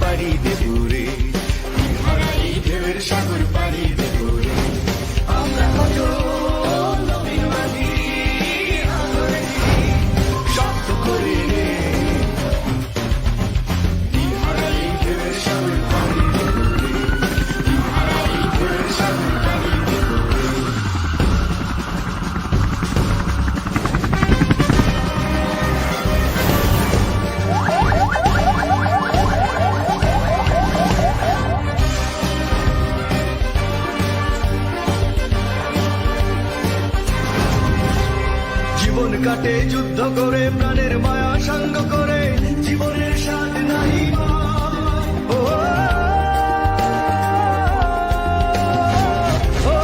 পাড়ি দেবো রে, হারাই ঢেউয়ের সাগর পাড়ি দেবো রে। আমরা কত নবীন বাঁধি শক্ত করে রে, হারাই ঢেউয়ের সাগর পাড়ি দেবো রে, হারাই ঢেউয়ের সাগর পাড়ি দেবো রে। জীবন কাটে যুদ্ধ করে, প্রাণের মায়া সঙ্গ করে, জীবনের স্বাদ নাই মা। ও, ও,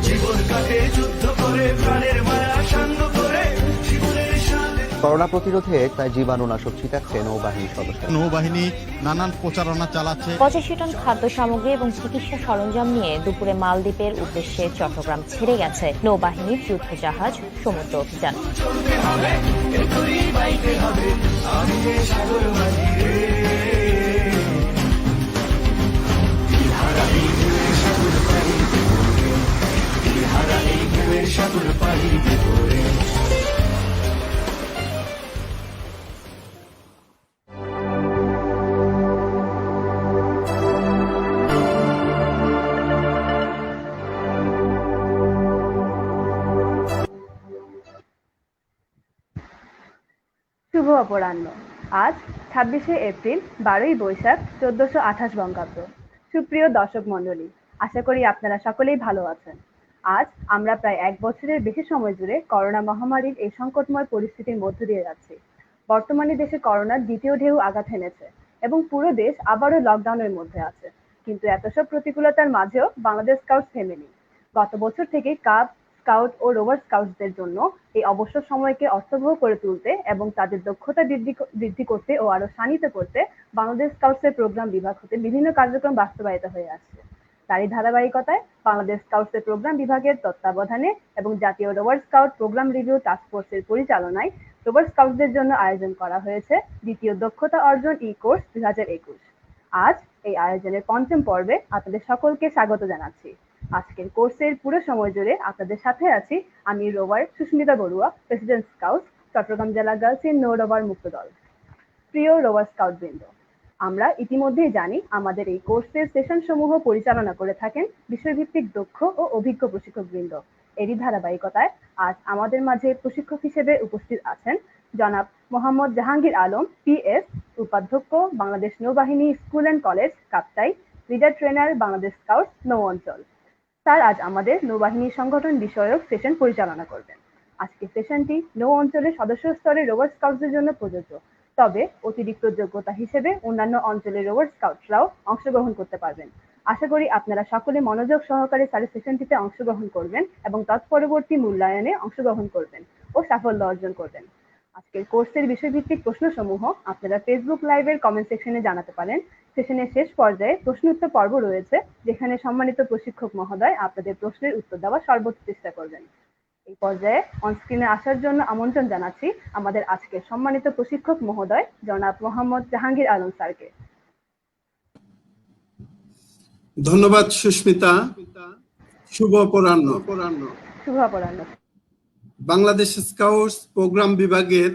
জীবন কাটে যুদ্ধ করে, প্রাণের মায়া সঙ্গ করে, জীবনের স্বাদ। করোনা প্রতিরোধে তাই জীবাণুনাশক ছিটাচ্ছে নৌবাহিনীর সদস্য। নৌবাহিনী নানান প্রচারণা চালাচ্ছে। 85 টন খাদ্য সামগ্রী এবং চিকিৎসা সরঞ্জাম নিয়ে দুপুরে মালদ্বীপের উদ্দেশ্যে চট্টগ্রাম ছেড়ে গেছে নৌবাহিনীর যুদ্ধ জাহাজ সমুদ্র অভিযান। চলতে হবে, এখনই বাইতে হবে, আমি যে সাগর মাঝি রে, হারাই ঢেউয়ের সাগর পাড়ি দেবো রে, হারাই ঢেউয়ের সাগর পাড়ি দেবো রে। শুভ অপরাহ্ন। আজ 26শে এপ্রিল, 12ই বৈশাখ, 1428 বঙ্গাব্দ। সুপ্রিয় দর্শক মণ্ডলী, আশা করি আপনারা সকলেই ভালো আছেন। আজ আমরা প্রায় 1 বছরের বেশি সময় জুড়ে করোনা মহামারীর এই সংকটময় পরিস্থিতির মধ্য দিয়ে যাচ্ছি। বর্তমানে দেশে করোনার দ্বিতীয় ঢেউ আঘাত হেনেছে এবং পুরো দেশ আবারও লকডাউনের মধ্যে আছে। কিন্তু এত সব প্রতিকূলতার মাঝেও বাংলাদেশ স্কাউটস থেমেনি। গত বছর থেকে কাব, স্কাউট ও রোভার স্কাউটসদের জন্য এই অবসর সময়কে অর্থবহ করে তুলতে এবং তাদের দক্ষতা বৃদ্ধি করতে ও আরো শানিত করতে বাংলাদেশ স্কাউটসের প্রোগ্রাম বিভাগ হতে বিভিন্ন কার্যক্রম বাস্তবায়িত হয়ে আসছে। তারই ধারাবাহিকতায় বাংলাদেশ স্কাউটসের প্রোগ্রাম বিভাগের তত্ত্বাবধানে এবং জাতীয় rover scout program review task ফোর্সের পরিচালনায় রোভার স্কাউটসদের জন্য আয়োজন করা হয়েছে দ্বিতীয় দক্ষতা অর্জন কোর্স 2021। আজ এই আয়োজনের 5ম পর্বে আপনাদের সকলকে স্বাগত জানাচ্ছি। আজকের কোর্সের পুরো সময় জুড়ে আপনাদের সাথে আছি আমি rover Susmita Barua, president scout, Chittagong জেলা গার্লস ইন নৌ রোভার মুক্ত দল। প্রিয় রোভার স্কাউট বৃন্দ, আমরা ইতিমধ্যেই জানি আমাদের এই কোর্সের সেশন সমূহ পরিচালনা করে থাকেন বিষয়ভিত্তিক দক্ষ ও অভিজ্ঞ প্রশিক্ষক বৃন্দ। এরই ধারাবাহিকতায় আজ আমাদের মাঝে প্রশিক্ষক হিসেবে উপস্থিত আছেন জনাব মোহাম্মদ জাহাঙ্গীর আলম, PS, উপাধ্যক্ষ, বাংলাদেশ নৌবাহিনী school and college, Kaptai, leader trainer, Bangladesh scout নৌ অঞ্চল। স্যার আজ আমাদের নৌবাহিনী সংগঠন বিষয়ক সেশন পরিচালনা করবেন। আজকের সেশনটি নৌ অঞ্চলের সদস্য স্তরের রোভার স্কাউটসদের জন্য প্রযোজ্য, তবে অতিরিক্ত যোগ্যতা হিসেবে অন্যান্য অঞ্চলের রোভার স্কাউটসরাও অংশগ্রহণ করতে পারবেন। আশা করি আপনারা সকলে মনোযোগ সহকারে স্যারের সেশনটিতে অংশগ্রহণ করবেন এবং তৎপরবর্তী মূল্যায়নে অংশগ্রহণ করবেন ও সাফল্য অর্জন করবেন। আজকের কোর্সের বিষয়ভিত্তিক প্রশ্নসমূহ আপনারা ফেসবুক লাইভের কমেন্ট সেকশনে জানাতে পারেন। সেশনের শেষ পর্যায়ে প্রশ্ন উত্তর পর্ব রয়েছে, যেখানে সম্মানিত প্রশিক্ষক মহোদয় আপনাদের প্রশ্নের উত্তর দেওয়ার সর্বোচ্চ চেষ্টা করবেন। এই পর্যায়ে অনস্ক্রিনে আসার জন্য আমন্ত্রণ জানাচ্ছি আমাদের আজকের সম্মানিত প্রশিক্ষক মহোদয় জনাব মোহাম্মদ জাহাঙ্গীর আলম স্যারকে। ধন্যবাদ সুস্মিতা। শুভ অপরাহ্ন। শুভ অপরাহ্ন। বাংলাদেশ স্কাউটস প্রোগ্রাম বিভাগের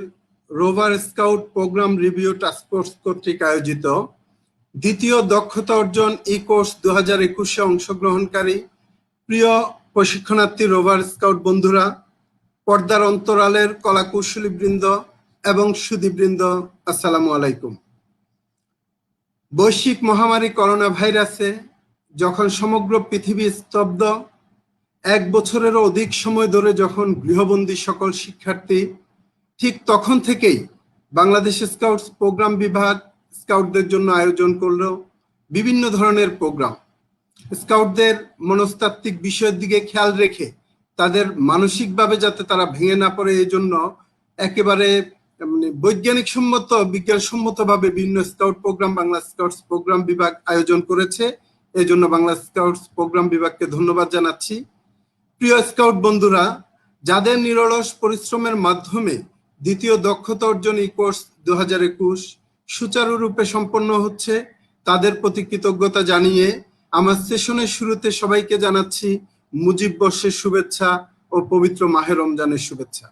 rover scout program review task force কর্তৃক আয়োজিত দ্বিতীয় দক্ষতা অর্জন কোর্স 2021-এ অংশগ্রহণকারী প্রিয় প্রশিক্ষণার্থী রোভার স্কাউট বন্ধুরা, পর্দার অন্তরালের কলাকুশলী বৃন্দ এবং সুধীবৃন্দ, আসসালামু আলাইকুম। বৈশ্বিক মহামারী করোনা ভাইরাসে যখন সমগ্র পৃথিবী স্তব্ধ, 1 বছরেরও অধিক সময় ধরে যখন গৃহবন্দী সকল শিক্ষার্থী, ঠিক তখন থেকেই বাংলাদেশ স্কাউটস প্রোগ্রাম বিভাগ স্কাউটদের জন্য আয়োজন করলো বিভিন্ন ধরনের প্রোগ্রাম। স্কাউটদের মনস্তাত্ত্বিক বিষয়ের দিকে খেয়াল রেখে তাদের মানসিকভাবে যাতে তারা ভেঙে না পড়ে, এই জন্য একেবারে বিজ্ঞানসম্মতভাবে বিভিন্ন scout program Bangla scouts program বিভাগ আয়োজন করেছে। এই জন্য বাংলা স্কাউটস প্রোগ্রাম বিভাগকে ধন্যবাদ জানাচ্ছি। প্রিয় স্কাউট বন্ধুরা, যাদের নিরলস পরিশ্রমের মাধ্যমে দ্বিতীয় দক্ষতা অর্জন কোর্স 2021 সুচারুরূপে সম্পন্ন হচ্ছে। তাদের প্রতি কৃতজ্ঞতা জানিয়ে আমার সেশনের শুরুতে সবাইকে জানাচ্ছি মুজিব বর্ষের শুভেচ্ছা ও পবিত্র মাহে রমজানের শুভেচ্ছা।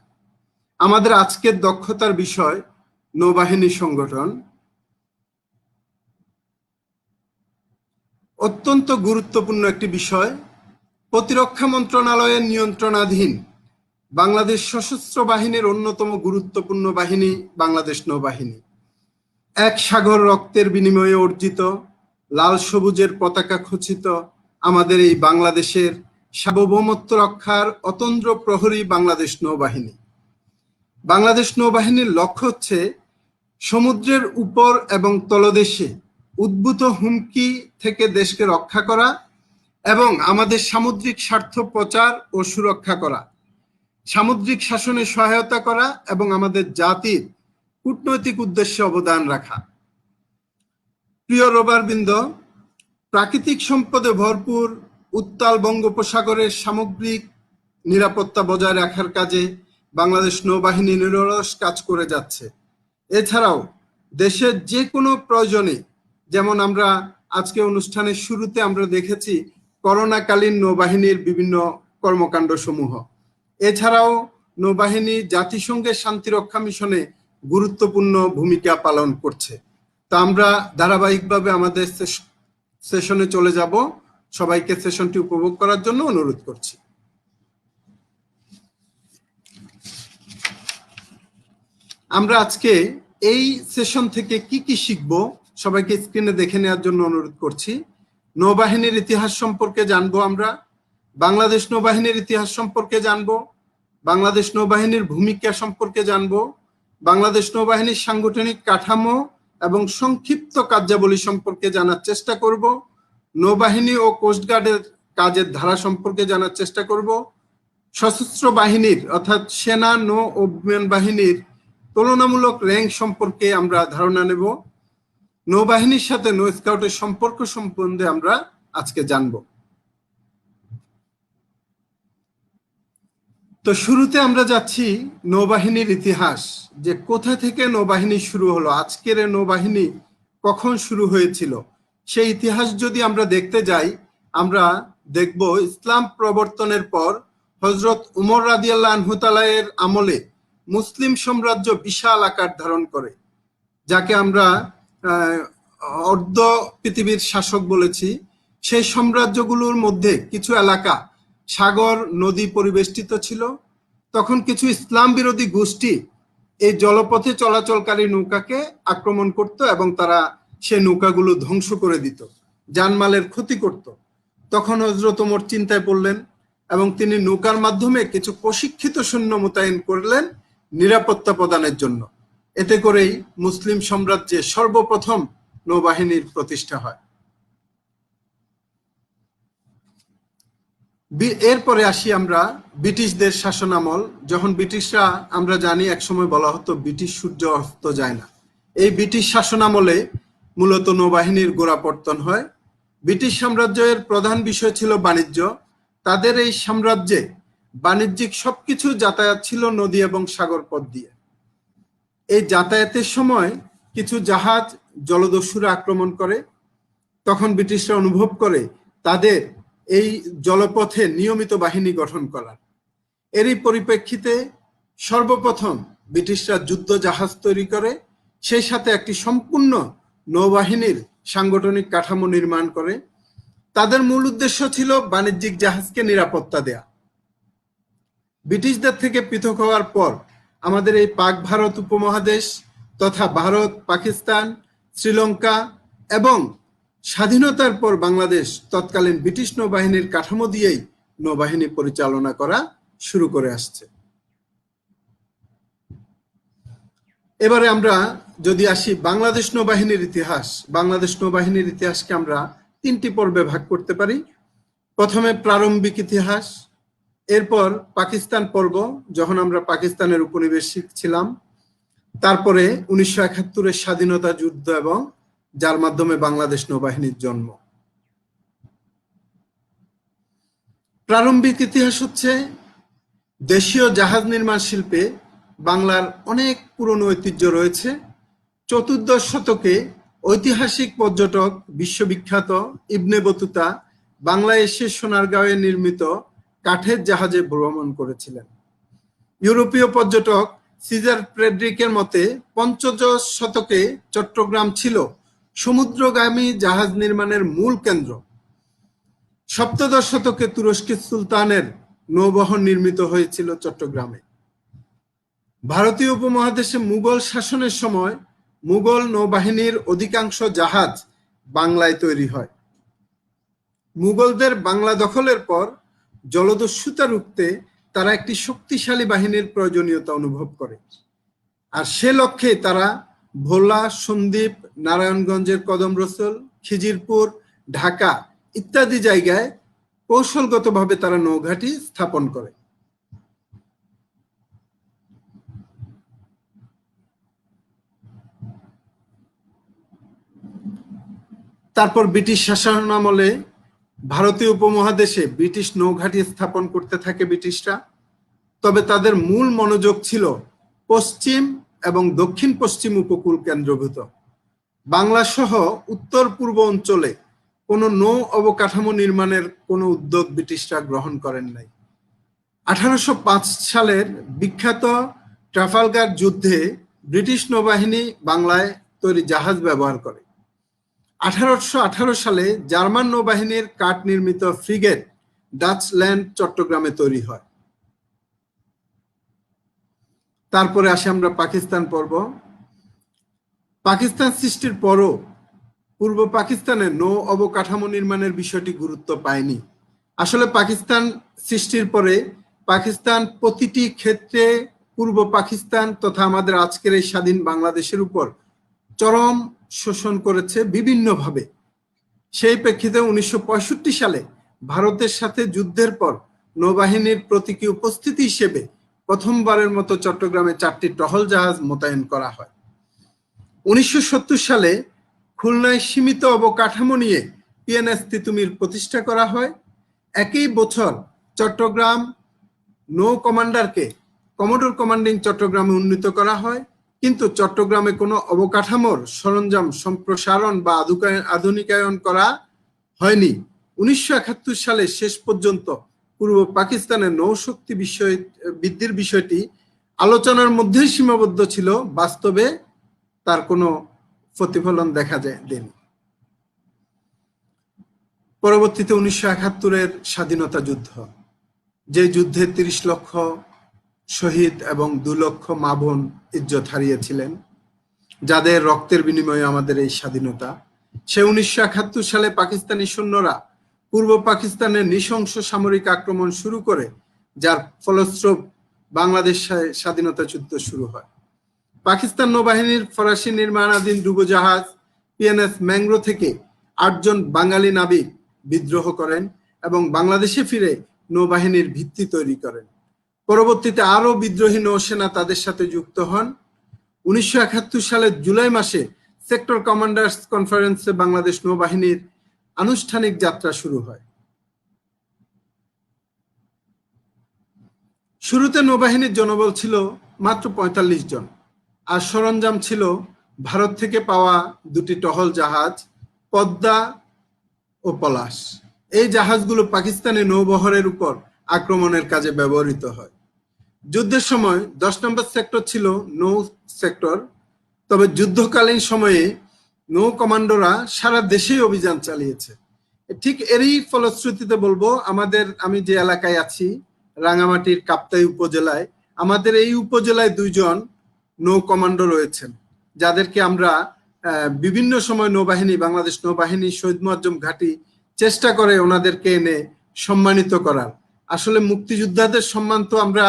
আমাদের আজকের দক্ষতার বিষয় নৌবাহিনী সংগঠন। অত্যন্ত গুরুত্বপূর্ণ একটি বিষয়। প্রতিরক্ষা মন্ত্রণালয়ের নিয়ন্ত্রণাধীন বাংলাদেশ সশস্ত্র বাহিনীর অন্যতম গুরুত্বপূর্ণ বাহিনী বাংলাদেশ নৌবাহিনী। এক সাগর রক্তের বিনিময়ে অর্জিত লাল সবুজের পতাকা খচিত আমাদের এই বাংলাদেশের সার্বভৌমত্ব রক্ষার অতন্দ্র প্রহরী বাংলাদেশ নৌবাহিনী। বাংলাদেশ নৌবাহিনীর লক্ষ্য হচ্ছে সমুদ্রের উপর এবং তলদেশে উদ্ভূত হুমকি থেকে দেশকে রক্ষা করা এবং আমাদের সামুদ্রিক স্বার্থ প্রচার ও সুরক্ষা করা, সামুদ্রিক শাসনে সহায়তা করা এবং আমাদের জাতির কূটনৈতিক উদ্দেশ্যে অবদান রাখা। প্রিয় রোভারবৃন্দ, প্রাকৃতিক সম্পদে ভরপুর উত্তাল বঙ্গোপসাগরের সামগ্রিক নিরাপত্তা বজায় রাখার কাজে বাংলাদেশ নৌবাহিনী নিরলস কাজ করে যাচ্ছে। এছাড়াও দেশের যে কোনো প্রয়োজনে, যেমন আমরা আজকে অনুষ্ঠানের শুরুতে আমরা দেখেছি করোনাকালীন নৌবাহিনীর বিভিন্ন কর্মকাণ্ড সমূহ। এছাড়াও নৌবাহিনী জাতিসংঘের শান্তিরক্ষা মিশনে গুরুত্বপূর্ণ ভূমিকা পালন করছে। তা আমরা ধারাবাহিকভাবে আমাদের সেশনে চলে যাব। সবাইকে সেশনটি উপভোগ করার জন্য অনুরোধ করছি। আমরা আজকে এই সেশন থেকে কি কি শিখব সবাইকে স্ক্রিনে দেখে নেওয়ার জন্য অনুরোধ করছি। নৌবাহিনীর ইতিহাস সম্পর্কে জানবো আমরা, বাংলাদেশ নৌবাহিনীর ইতিহাস সম্পর্কে জানবো, বাংলাদেশ নৌবাহিনীর ভূমিকা সম্পর্কে জানবো, বাংলাদেশ নৌবাহিনীর সাংগঠনিক কাঠামো এবং সংক্ষিপ্ত কার্যাবলী সম্পর্কে জানার চেষ্টা করব, নৌবাহিনী ও কোস্টগার্ডের কাজের ধারা সম্পর্কে জানার চেষ্টা করব, সশস্ত্র বাহিনীর অর্থাৎ সেনা, নৌ ও বিমান বাহিনীর তুলনামূলক র্যাঙ্ক সম্পর্কে আমরা ধারণা নেব, নৌবাহিনীর সাথে নৌ স্কাউটের সম্পর্ক সম্বন্ধে আমরা আজকে জানব। তো শুরুতে আমরা যাচ্ছি নৌবাহিনীর ইতিহাস, যে কোথা থেকে নৌবাহিনী শুরু হলো, আজকের নৌবাহিনী কখন শুরু হয়েছিল সেই ইতিহাস যদি আমরা দেখতে যাই, আমরা দেখব ইসলাম প্রবর্তনের পর হযরত উমর রাদিয়াল্লাহু আনহু তাআলার আমলে মুসলিম সাম্রাজ্য বিশাল আকার ধারণ করে, যাকে আমরা অর্ধ পৃথিবীর শাসক বলেছি। সেই সাম্রাজ্যগুলোর মধ্যে কিছু এলাকা সাগর নদী পরিবেষ্টিত ছিল। তখন কিছু ইসলাম বিরোধী গোষ্ঠী এই জলপথে চলাচলকারী নৌকাকে আক্রমণ করত এবং তারা সেই নৌকাগুলো ধ্বংস করে দিত, জানমালের ক্ষতি করত। তখন হযরত ওমর চিন্তায় পড়লেন এবং তিনি নৌকার মাধ্যমে কিছু প্রশিক্ষিত সৈন্য মোতায়েন করলেন নিরাপত্তা প্রদানের জন্য। এতে করেই মুসলিম সাম্রাজ্যে সর্বপ্রথম নৌবাহিনীর প্রতিষ্ঠা হয়। এরপরে আসি আমরা ব্রিটিশদের শাসনামল। যখন ব্রিটিশরা, আমরা জানি একসময় বলা হতো ব্রিটিশ সূর্য অস্ত যায় না, এই ব্রিটিশ শাসনামলে মূলত নৌবাহিনীর গোড়াপত্তন হয়। ব্রিটিশ সাম্রাজ্যের প্রধান বিষয় ছিল বাণিজ্য। তাদের এই সাম্রাজ্যে বাণিজ্যিক সবকিছু যাতায়াত ছিল নদী এবং সাগর পথ দিয়ে। এই যাতায়াতের সময় কিছু জাহাজ জলদস্যুরা আক্রমণ করে। তখন ব্রিটিশরা অনুভব করে তাদের এই জলপথে নিয়মিত বাহিনী গঠন করার। এরই পরিপ্রেক্ষিতে সর্বপ্রথম ব্রিটিশরা যুদ্ধ জাহাজ তৈরি করে, সেই সাথে একটি সম্পূর্ণ নৌবাহিনীর সাংগঠনিক কাঠামো নির্মাণ করে। তাদের মূল উদ্দেশ্য ছিল বাণিজ্যিক জাহাজকে নিরাপত্তা দেয়া। ব্রিটিশদের থেকে পৃথক হওয়ার পর আমাদের এই পাক ভারত উপমহাদেশ তথা ভারত, পাকিস্তান, শ্রীলঙ্কা এবং স্বাধীনতার পর বাংলাদেশ তৎকালীন ব্রিটিশ নৌবাহিনীর কাঠামো দিয়েই নৌবাহিনী পরিচালনা করা শুরু করে আসছে। এবারে আমরা যদি আসি বাংলাদেশ নৌবাহিনীর ইতিহাস, বাংলাদেশ নৌবাহিনীর ইতিহাসকে আমরা তিনটি পর্বে ভাগ করতে পারি। প্রথমে প্রারম্ভিক ইতিহাস, এরপর পাকিস্তান পর্ব, যখন আমরা পাকিস্তানের উপনিবেশিক ছিলাম, তারপরে 1971-এর স্বাধীনতা যুদ্ধ এবং যার মাধ্যমে বাংলাদেশ নৌবাহিনীর জন্ম। প্রারম্ভিক ইতিহাস হচ্ছে দেশীয় জাহাজ নির্মাণ শিল্পে বাংলার অনেক পুরনো ঐতিহ্য রয়েছে। চতুর্দশ শতকে ঐতিহাসিক পর্যটক বিশ্ববিখ্যাত ইবনে বতুতা বাংলায় এসে সোনারগাঁওয়ে নির্মিত কাঠের জাহাজে ভ্রমণ করেছিলেন। ইউরোপীয় পর্যটক সিজার ফ্রেডরিকের মতে পঞ্চদশ শতকে চট্টগ্রাম ছিল সমুদ্রগামী জাহাজ নির্মাণের মূল কেন্দ্র। সপ্তদশ শতকে তুরস্কের সুলতানের নৌবহর নির্মিত হয়েছিল চট্টগ্রামে। ভারতীয় উপমহাদেশে মুঘল শাসনের সময় মুঘল নৌবাহিনীর অধিকাংশ জাহাজ বাংলায় তৈরি হয়। মুঘলদের বাংলা দখলের পর জলদস্যুতা রুখতে তারা একটি শক্তিশালী বাহিনীর প্রয়োজনীয়তা অনুভব করে, আর সে লক্ষ্যে তারা ভোলা, সন্দ্বীপ, নারায়ণগঞ্জের কদম রসুল, খিজিরপুর, ঢাকা ইত্যাদি জায়গায় কৌশলগতভাবে তারা নৌঘাঁটি স্থাপন করে। তারপর ব্রিটিশ শাসনামলে ভারতীয় উপমহাদেশে ব্রিটিশ নৌঘাঁটি স্থাপন করতে থাকে ব্রিটিশরা। তবে তাদের মূল মনোযোগ ছিল পশ্চিম এবং দক্ষিণ পশ্চিম উপকূল কেন্দ্রভূত। বাংলা সহ উত্তর পূর্ব অঞ্চলে কোনো নৌ অবকাঠামো নির্মাণের কোনো উদ্যোগ ব্রিটিশরা গ্রহণ করেন নাই। 1805 সালের বিখ্যাত ট্রাফালগার যুদ্ধে ব্রিটিশ নৌবাহিনী বাংলায় তৈরি জাহাজ ব্যবহার করে। 1818 সালে জার্মান নৌবাহিনীর কাঠ নির্মিত ফ্রিগেট ডাচল্যান্ড চট্টগ্রামে তৈরি হয়। তারপরে আসে আমরা পাকিস্তান পর্ব। পাকিস্তান সৃষ্টির পরও পূর্ব পাকিস্তানে নৌ অবকাঠামো নির্মাণের বিষয়টি গুরুত্ব পায়নি। আসলে পাকিস্তান সৃষ্টির পরে পাকিস্তান প্রতিটি ক্ষেত্রে পূর্ব পাকিস্তান তথা আমাদের আজকের এই স্বাধীন বাংলাদেশের উপর চরম শোষণ করেছে বিভিন্নভাবে। সেই প্রেক্ষিতে 1965 সালে ভারতের সাথে যুদ্ধের পর নৌবাহিনীর প্রতীকী উপস্থিতি হিসেবে প্রথমবারের মতো চট্টগ্রামে 4টি টহল জাহাজ মোতায়েন করা হয়। 1970 সালে খুলনায় সীমিত অবকাঠামো নিয়ে পিএনএস তিতুমির প্রতিষ্ঠা করা হয়। একই বছর চট্টগ্রাম নৌ কমান্ডারকে কমোডোর কমান্ডিং চট্টগ্রামে উন্নীত করা হয়, কিন্তু চট্টগ্রামে কোনো অবকাঠামোর সরঞ্জাম সম্প্রসারণ বা আধুনিকায়ন করা হয়নি। 1971 সালে শেষ পর্যন্ত পূর্ব পাকিস্তানের নৌশক্তি বৃদ্ধির বিষয়টি আলোচনার মধ্যেই সীমাবদ্ধ ছিল, বাস্তবে তার কোনো প্রতিফলন দেখা যায়নি। পরবর্তীতে 1971-এর স্বাধীনতা যুদ্ধ, যে যুদ্ধে 30 লক্ষ শহীদ এবং 2 লক্ষ মা বোন ইজ্জত হারিয়েছিলেন, যাদের রক্তের বিনিময়ে আমাদের এই স্বাধীনতা। সে 1971 সালে পাকিস্তানি সৈন্যরা পূর্ব পাকিস্তানের নৃশংস সামরিক আক্রমণ শুরু করে, যার ফলস্বরূপ বাংলাদেশ স্বাধীনতা যুদ্ধ শুরু হয়। পাকিস্তান নৌবাহিনীর ফরাসি নির্মাণাধীন ডুবোজাহাজ পিএনএস ম্যাংগ্রো থেকে 8 জন বাঙালি নাবিক বিদ্রোহ করেন এবং বাংলাদেশে ফিরে নৌবাহিনীর ভিত্তি তৈরি করেন। পরবর্তীতে আরো বিদ্রোহী নৌসেনা তাদের সাথে যুক্ত হন। 1971 সালের জুলাই মাসে সেক্টর কমান্ডার্স কনফারেন্সে বাংলাদেশ নৌবাহিনীর আনুষ্ঠানিক যাত্রা শুরু হয়। শুরুতে নৌবাহিনীর জনবল ছিল মাত্র 45 জন, আর সরঞ্জাম ছিল ভারত থেকে পাওয়া 2টি টহল জাহাজ পদ্মা ও পলাশ। এই জাহাজগুলো পাকিস্তানি নৌবহরের উপর আক্রমণের কাজে ব্যবহৃত হয়। যুদ্ধের সময় 10 নম্বর সেক্টর ছিল নৌ সেক্টর, তবে যুদ্ধকালীন সময়ে নৌ কমান্ডোরা সারা দেশেই অভিযান চালিয়েছে। ঠিক এরই ফলশ্রুতিতে বলবো, আমি যে এলাকায় আছি রাঙামাটির কাপ্তাই উপজেলায়, আমাদের এই উপজেলায় 2 জন নৌ কমান্ডো রয়েছেন, যাদেরকে আমরা বিভিন্ন সময় নৌবাহিনী, বাংলাদেশ নৌবাহিনী শহীদ মুআজ্জম ঘাঁটি চেষ্টা করে ওনাদেরকে এনে সম্মানিত করার। আসলে মুক্তিযোদ্ধাদের সম্মান তো আমরা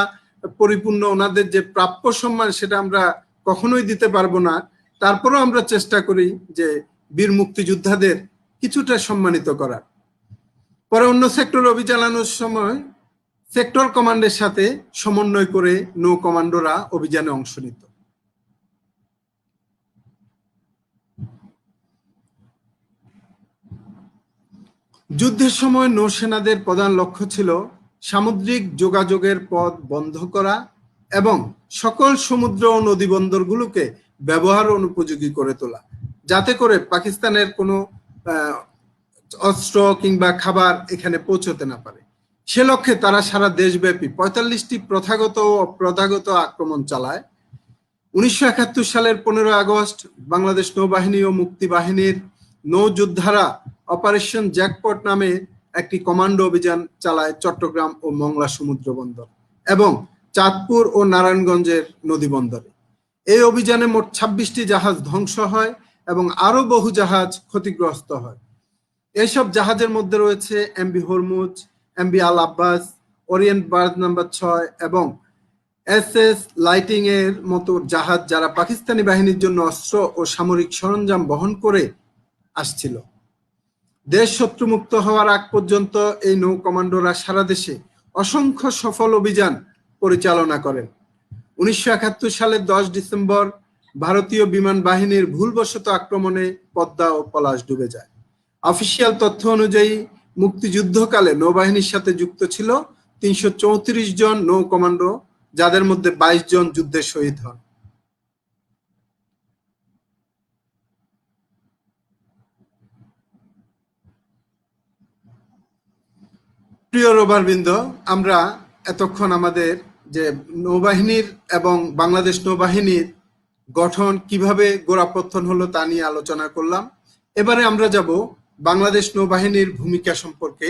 পরিপূর্ণ, ওনাদের যে প্রাপ্য সম্মান সেটা আমরা কখনোই দিতে পারবো না, তারপরেও আমরা চেষ্টা করি যে বীর মুক্তিযোদ্ধাদের কিছুটা সম্মানিত করার। পরে অন্য সেক্টর অভিযানের সময় সেক্টর কমান্ডের সাথে সমন্বয় করে নৌ কমান্ডোরা অভিযানে অংশ নিত। যুদ্ধের সময় নৌসেনাদের প্রধান লক্ষ্য ছিল সামুদ্রিক যোগাযোগের পথ বন্ধ করা এবং সকল সমুদ্র ও নদী বন্দরগুলোকে ব্যবহার অনুপযোগী করে তোলা, যাতে করে পাকিস্তানের কোনো অস্ত্র কিংবা খাবার এখানে পৌঁছতে না পারে। সে লক্ষ্যে তারা সারা দেশব্যাপী ৪৫টি প্রথাগত ও অপ্রথাগত আক্রমণ চালায়। ১৯৭১ সালের ১৫ আগস্ট বাংলাদেশ নৌবাহিনী ও মুক্তিবাহিনীর নৌযোদ্ধারা অপারেশন জ্যাকপট নামে একটি কমান্ডো অভিযান চালায় চট্টগ্রাম ও মংলা সমুদ্র বন্দর এবং চাঁদপুর ও নারায়ণগঞ্জের নদী বন্দরে। এই অভিযানে মোট ২৬টি জাহাজ ধ্বংস হয় এবং আরো বহু জাহাজ ক্ষতিগ্রস্ত হয়। এইসব জাহাজের মধ্যে রয়েছে এমভি হরমুজ, এমভি আল আব্বাস, ওরিয়েন্ট বার্জ নাম্বার ৬ এবং এসএস লাইটিং এর মতো জাহাজ, যারা পাকিস্তানি বাহিনীর জন্য অস্ত্র ও সামরিক সরঞ্জাম বহন করে আসছিল। দেশ শত্রুমুক্ত হওয়ার আগ পর্যন্ত এই নৌ কমান্ডোরা সারা দেশে অসংখ্য সফল অভিযান পরিচালনা করেন। ১৯৭১ সালের ১০ ডিসেম্বর ভারতীয় বিমান বাহিনীর ভুলবশত আক্রমণে পদ্মা ও পলাশ ডুবে যায়। অফিসিয়াল তথ্য অনুযায়ী মুক্তিযুদ্ধকালে নৌবাহিনীর সাথে যুক্ত ছিল ৩৩৪ জন নৌ কমান্ডো, যাদের মধ্যে ২২ জন যুদ্ধে শহীদ হন। প্রিয় রোভারবৃন্দ, আমরা এতক্ষণ আমাদের যে নৌবাহিনীর এবং বাংলাদেশ নৌবাহিনীর গঠন কিভাবে গোড়াপত্তন হলো তা নিয়ে আলোচনা করলাম। এবারে আমরা যাব বাংলাদেশ নৌবাহিনীর ভূমিকা সম্পর্কে।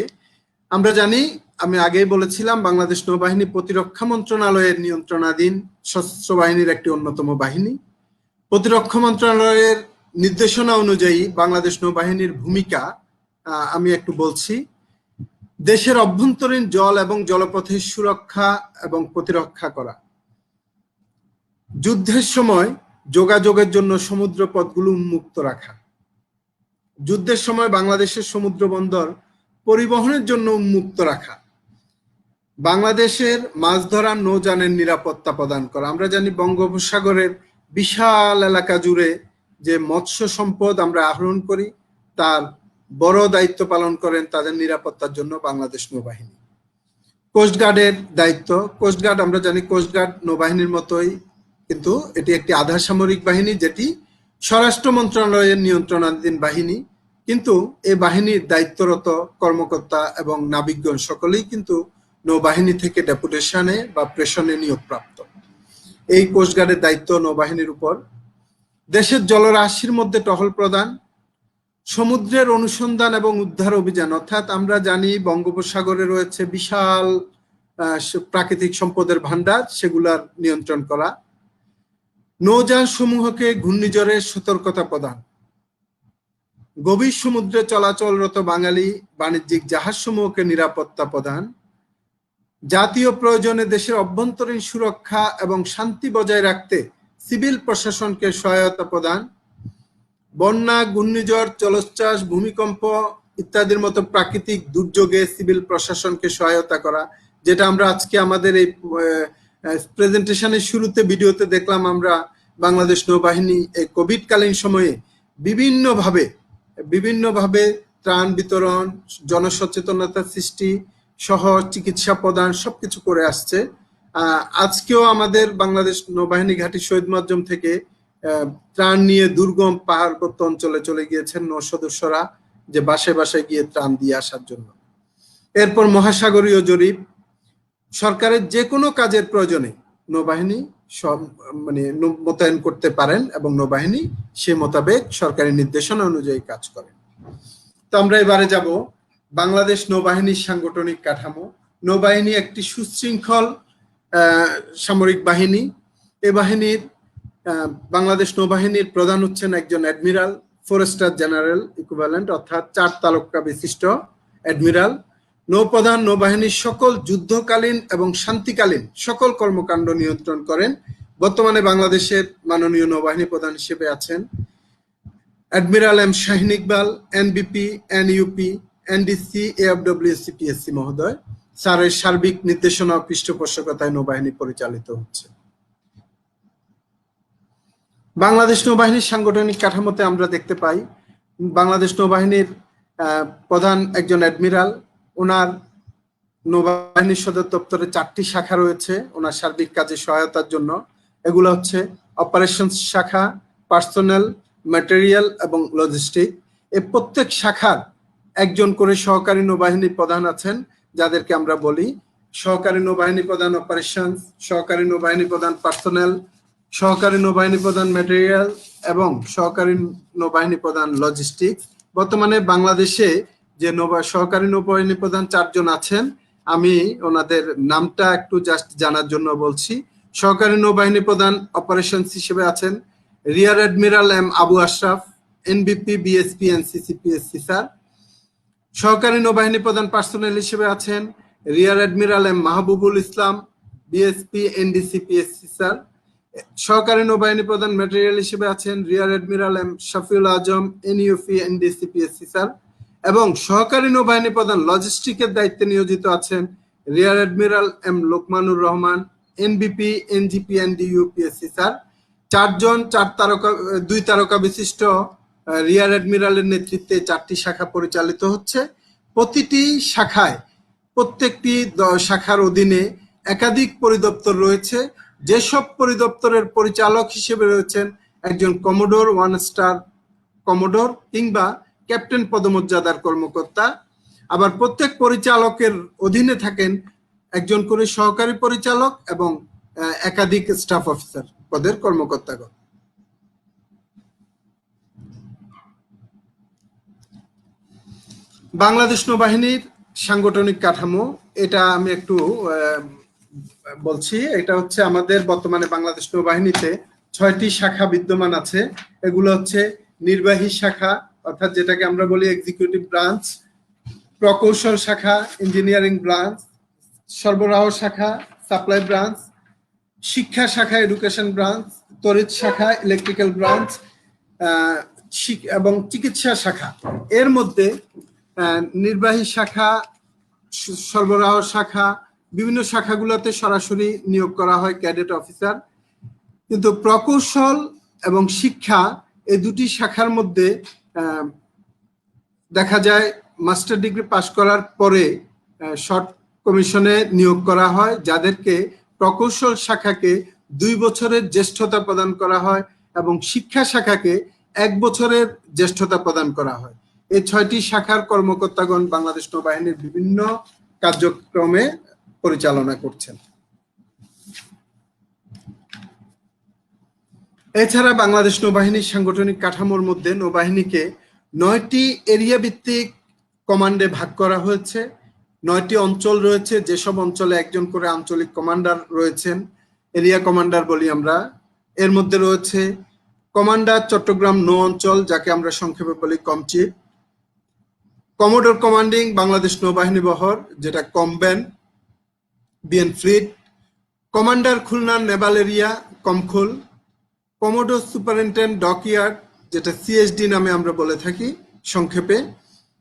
আমরা জানি, আমি আগেই বলেছিলাম, বাংলাদেশ নৌবাহিনী প্রতিরক্ষা মন্ত্রণালয়ের নিয়ন্ত্রণাধীন সশস্ত্র বাহিনীর একটি অন্যতম বাহিনী। প্রতিরক্ষা মন্ত্রণালয়ের নির্দেশনা অনুযায়ী বাংলাদেশ নৌবাহিনীর ভূমিকা আমি একটু বলছি। দেশের অভ্যন্তরীণ জল এবং জলপথের সুরক্ষা এবং প্রতিরক্ষা করা, যুদ্ধের সময় যোগাযোগের জন্য সমুদ্র পথগুলো উন্মুক্ত রাখা, যুদ্ধের সময় বাংলাদেশের সমুদ্র বন্দর পরিবহনের জন্য উন্মুক্ত রাখা, বাংলাদেশের মাছ ধরার নৌযানের নিরাপত্তা প্রদান করা। আমরা জানি বঙ্গোপসাগরের বিশাল এলাকা জুড়ে যে মৎস্য সম্পদ আমরা আহরণ করি, তার বড় দায়িত্ব পালন করেন তাদের নিরাপত্তার জন্য বাংলাদেশ নৌবাহিনী। কোস্টগার্ডের দায়িত্ব, কোস্টগার্ড আমরা জানি কোস্টগার্ড নৌবাহিনীর মতোই, কিন্তু এটি একটি আধা সামরিক বাহিনী, যেটি স্বরাষ্ট্র মন্ত্রণালয়ের নিয়ন্ত্রণাধীন বাহিনী। কিন্তু এই বাহিনীর দায়িত্বরত কর্মকর্তা এবং নাবিকগণ সকলেই কিন্তু নৌবাহিনী থেকে ডেপুটেশনে বা প্রেষণে নিয়োগপ্রাপ্ত। এই কোস্টগার্ডের দায়িত্ব নৌবাহিনীর উপর। দেশের জলরাশির মধ্যে টহল প্রদান, সমুদ্রের অনুসন্ধান এবং উদ্ধার অভিযান, অর্থাৎ আমরা জানি বঙ্গোপসাগরে রয়েছে বিশাল প্রাকৃতিক সম্পদের ভান্ডার, সেগুলার নিয়ন্ত্রণ করা। নৌযান সমূহকে ঘূর্ণিঝড়ের সতর্কতা প্রদান, গভীর সমুদ্রে চলাচলরত বাঙালি বাণিজ্যিক জাহাজ সমূহকে নিরাপত্তা প্রদান, জাতীয় প্রয়োজনে দেশের অভ্যন্তরীণ সুরক্ষা এবং শান্তি বজায় রাখতে সিভিল প্রশাসনকে সহায়তা প্রদান, বন্যা, ঘূর্ণিঝড়, জলোচ্ছ্বাস, ভূমিকম্প ইত্যাদির মতো প্রাকৃতিক দুর্যোগে সিভিল প্রশাসনকে সহায়তা করা, যেটা আমরা আজকে আমাদের এই প্রেজেন্টেশনের শুরুতে ভিডিওতে দেখলাম। আমরা বাংলাদেশ নৌবাহিনী এই কোভিড কালীন সময়ে বিভিন্নভাবে ত্রাণ বিতরণ, জনসচেতনতা সৃষ্টি সহ চিকিৎসা প্রদান সবকিছু করে আসছে। আজকেও আমাদের বাংলাদেশ নৌবাহিনী ঘাঁটি শহীদ মুআজ্জম থেকে ত্রাণ নিয়ে দুর্গম পাহাড়পত্য অঞ্চলে চলে গিয়েছেন নৌ সদস্যরা, যে বাসায় বাসায় গিয়ে ত্রাণ দিয়ে আসার জন্য। এরপর মহাসাগরীয় জরিপ, সরকারের যে কোনো কাজের প্রয়োজনে নৌবাহিনী মোতায়েন করতে পারেন এবং নৌবাহিনী সে মোতাবেক সরকারি নির্দেশনা অনুযায়ী কাজ করেন। তো আমরা এবারে যাব বাংলাদেশ নৌবাহিনীর সাংগঠনিক কাঠামো। নৌবাহিনী একটি সুশৃঙ্খল সামরিক বাহিনী। এই বাহিনীর বাংলাদেশ নৌবাহিনীর প্রধান হচ্ছেন একজন অ্যাডমিরাল, 4 স্টার জেনারেল ইকুইভ্যালেন্ট, অর্থাৎ 4 তারকা বিশিষ্ট অ্যাডমিরাল। নৌপ্রধান নৌবাহিনীর সকল যুদ্ধকালীন এবং শান্তিকালীন সকল কর্মকাণ্ড নিয়ন্ত্রণ করেন। বর্তমানে বাংলাদেশের মাননীয় নৌবাহিনী প্রধান হিসেবে আছেন admiral M Shahin Iqbal, NBP, NUP, NDC, AFWC PSC মহোদয়। স্যারের সার্বিক নির্দেশনা ও পৃষ্ঠপোষকতায় নৌবাহিনী পরিচালিত হচ্ছে। বাংলাদেশ নৌবাহিনীর সাংগঠনিক কাঠামোতে আমরা দেখতে পাই বাংলাদেশ নৌবাহিনীর প্রধান একজন অ্যাডমিরাল, ওনার নৌবাহিনী সদর দপ্তরে 4টি শাখা রয়েছে ওনার সার্বিক কাজে সহায়তার জন্য। এগুলো হচ্ছে অপারেশনস শাখা, পার্সোনেল, ম্যাটেরিয়াল এবং লজিস্টিক। এই প্রত্যেক শাখার একজন করে সহকারী নৌবাহিনী প্রধান আছেন, যাদেরকে আমরা বলি সহকারী নৌবাহিনী প্রধান অপারেশনস, সহকারী নৌবাহিনী প্রধান পার্সোনেল, সহকারী নৌবাহিনী প্রধান ম্যাটেরিয়াল এবং সহকারী নৌবাহিনী প্রধান লজিস্টিক্স। বর্তমানে বাংলাদেশে যে সহকারী নৌবাহিনী প্রধান 4 জন আছেন, আমি ওনাদের নামটা একটু জাস্ট জানার জন্য বলছি। সহকারী নৌবাহিনী প্রধান অপারেশনস হিসেবে আছেন rear admiral M Abu Ashraf, NBP, BSP, NCC, PSC sir. সহকারী নৌবাহিনী প্রধান পার্সোনেল হিসেবে আছেন rear admiral M Mahbubul Islam, BSP, NDC, PSC sir. সহকারী নৌবাহিনী প্রধান ম্যাটেরিয়াল হিসেবে আছেন rear admiral M Shafiul Azam, NUP, NDC, PSC sir. এবং সহকারী নৌবাহিনী প্রধান লজিস্টিকের দায়িত্বে নিয়োজিত আছেন rear admiral M Lokmanur Rahman, NBP, NGP, NDU, PSC sir. 4 জন 2 তারকা বিশিষ্ট রিয়ার অ্যাডমিরালের নেতৃত্বে 4টি শাখা পরিচালিত হচ্ছে। প্রতিটি শাখায় প্রত্যেকটি শাখার অধীনে একাধিক পরিদপ্তর রয়েছে। যেসব পরিদপ্তরের পরিচালক হিসেবে রয়েছেন একজন কমোডোর, 1 স্টার কমোডোর কিংবা ক্যাপ্টেন পদমর্যাদার কর্মকর্তা। আবার প্রত্যেক পরিচালকের অধীনে থাকেন একজন করে সহকারী পরিচালক এবং একাধিক স্টাফ অফিসার পদের কর্মকর্তাগণ। বাংলাদেশ নৌবাহিনীর সাংগঠনিক কাঠামো, এটা আমি একটু বলছি। এটা হচ্ছে আমাদের বর্তমানে বাংলাদেশ নৌবাহিনীতে 6টি শাখা বিদ্যমান আছে। এগুলো হচ্ছে নির্বাহী শাখা, অর্থাৎ যেটাকে আমরা বলি এক্সিকিউটিভ ব্রাঞ্চ, প্রকৌশল শাখা, ইঞ্জিনিয়ারিং ব্রাঞ্চ, সরবরাহ শাখা, সাপ্লাই ব্রাঞ্চ, শিক্ষা শাখা, এডুকেশন ব্রাঞ্চ, তড়িৎ শাখা, ইলেকট্রিক্যাল ব্রাঞ্চ এবং চিকিৎসা শাখা। এর মধ্যে নির্বাহী শাখা, সরবরাহ শাখা, বিভিন্ন শাখাগুলোতে সরাসরি নিয়োগ করা হয় ক্যাডেট অফিসার। কিন্তু প্রকৌশল এবং শিক্ষা এই দুটি শাখার মধ্যে দেখা যায় মাস্টার ডিগ্রি পাশ করার পরে শর্ট কমিশনে নিয়োগ করা হয়, যাদেরকে প্রকৌশল শাখাকে 2 বছরের জ্যেষ্ঠতা প্রদান করা হয় এবং শিক্ষা শাখাকে 1 বছরের জ্যেষ্ঠতা প্রদান করা হয়। এই 6টি শাখার কর্মকর্তাগণ বাংলাদেশ নৌবাহিনীর বিভিন্ন কার্যক্রমে পরিচালনা করছেন। এছাড়া বাংলাদেশ নৌবাহিনীর সাংগঠনিক কাঠামোর মধ্যে নৌবাহিনীকে 9টি এরিয়া ভিত্তিক কমান্ডে ভাগ করা হয়েছে। 9টি অঞ্চল রয়েছে, যেসব অঞ্চলে একজন করে আঞ্চলিক কমান্ডার রয়েছেন, এরিয়া কমান্ডার বলি আমরা। এর মধ্যে রয়েছে কমান্ডার চট্টগ্রাম নৌ অঞ্চল, যাকে আমরা সংক্ষেপে বলি কমচিফ। কমোডোর কমান্ডিং বাংলাদেশ নৌবাহিনী বহর, যেটা COMBAN, BN fleet. Commander Khulna naval area, COMKHUL. Commodore superintendent dockyard, যেটা সিএসডি নামে আমরা বলে থাকি সংক্ষেপে।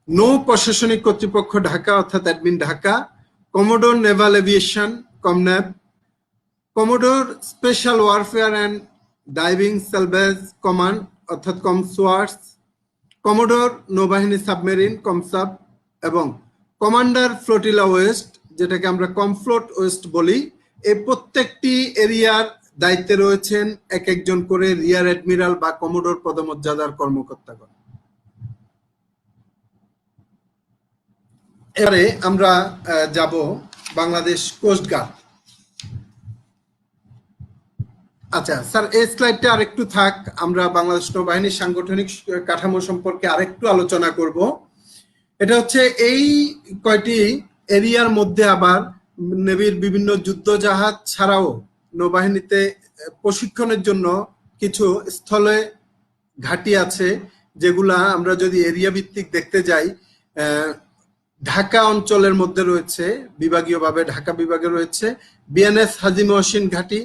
নৌ প্রশাসনিক কর্তৃপক্ষ ঢাকা, অর্থাৎ admin Dhaka. Commodore naval aviation, COMNAV. Commodore special warfare and diving salvage command, অর্থাৎ কমসোয়ার্স। কমোডোর নৌবাহিনী সাবমেরিন, কমসাব। এবং কমান্ডার ফ্লোটিলা ওয়েস্ট, যেটাকে আমরা কমফ্লোট ওয়েস্ট বলি। এই প্রত্যেকটি এরিয়ার দায়িত্বে রয়েছেন এক একজন করে রিয়ার অ্যাডমিরাল বা কমোডোর পদমর্যাদার কর্মকর্তাগণ। এবারে আমরা যাব বাংলাদেশ কোস্টগার্ড। আচ্ছা স্যার, এই স্লাইডটা আরেকটু থাক, আমরা বাংলাদেশ নৌবাহিনীর সাংগঠনিক কাঠামো সম্পর্কে আরেকটু আলোচনা করব। এটা হচ্ছে এই কয়টি এরিয়ার মধ্যে আবার নেভির বিভিন্ন যুদ্ধ জাহাজ ছাড়াও নৌবাহিনীতে প্রশিক্ষণের জন্য কিছু স্থলে ঘাঁটি আছে, যেগুলা আমরা যদি এরিয়া ভিত্তিক দেখতে যাই, ঢাকা অঞ্চলের মধ্যে রয়েছে, বিভাগীয়ভাবে ঢাকা বিভাগে রয়েছে বিএনএস হাজী মহসিন ঘাঁটি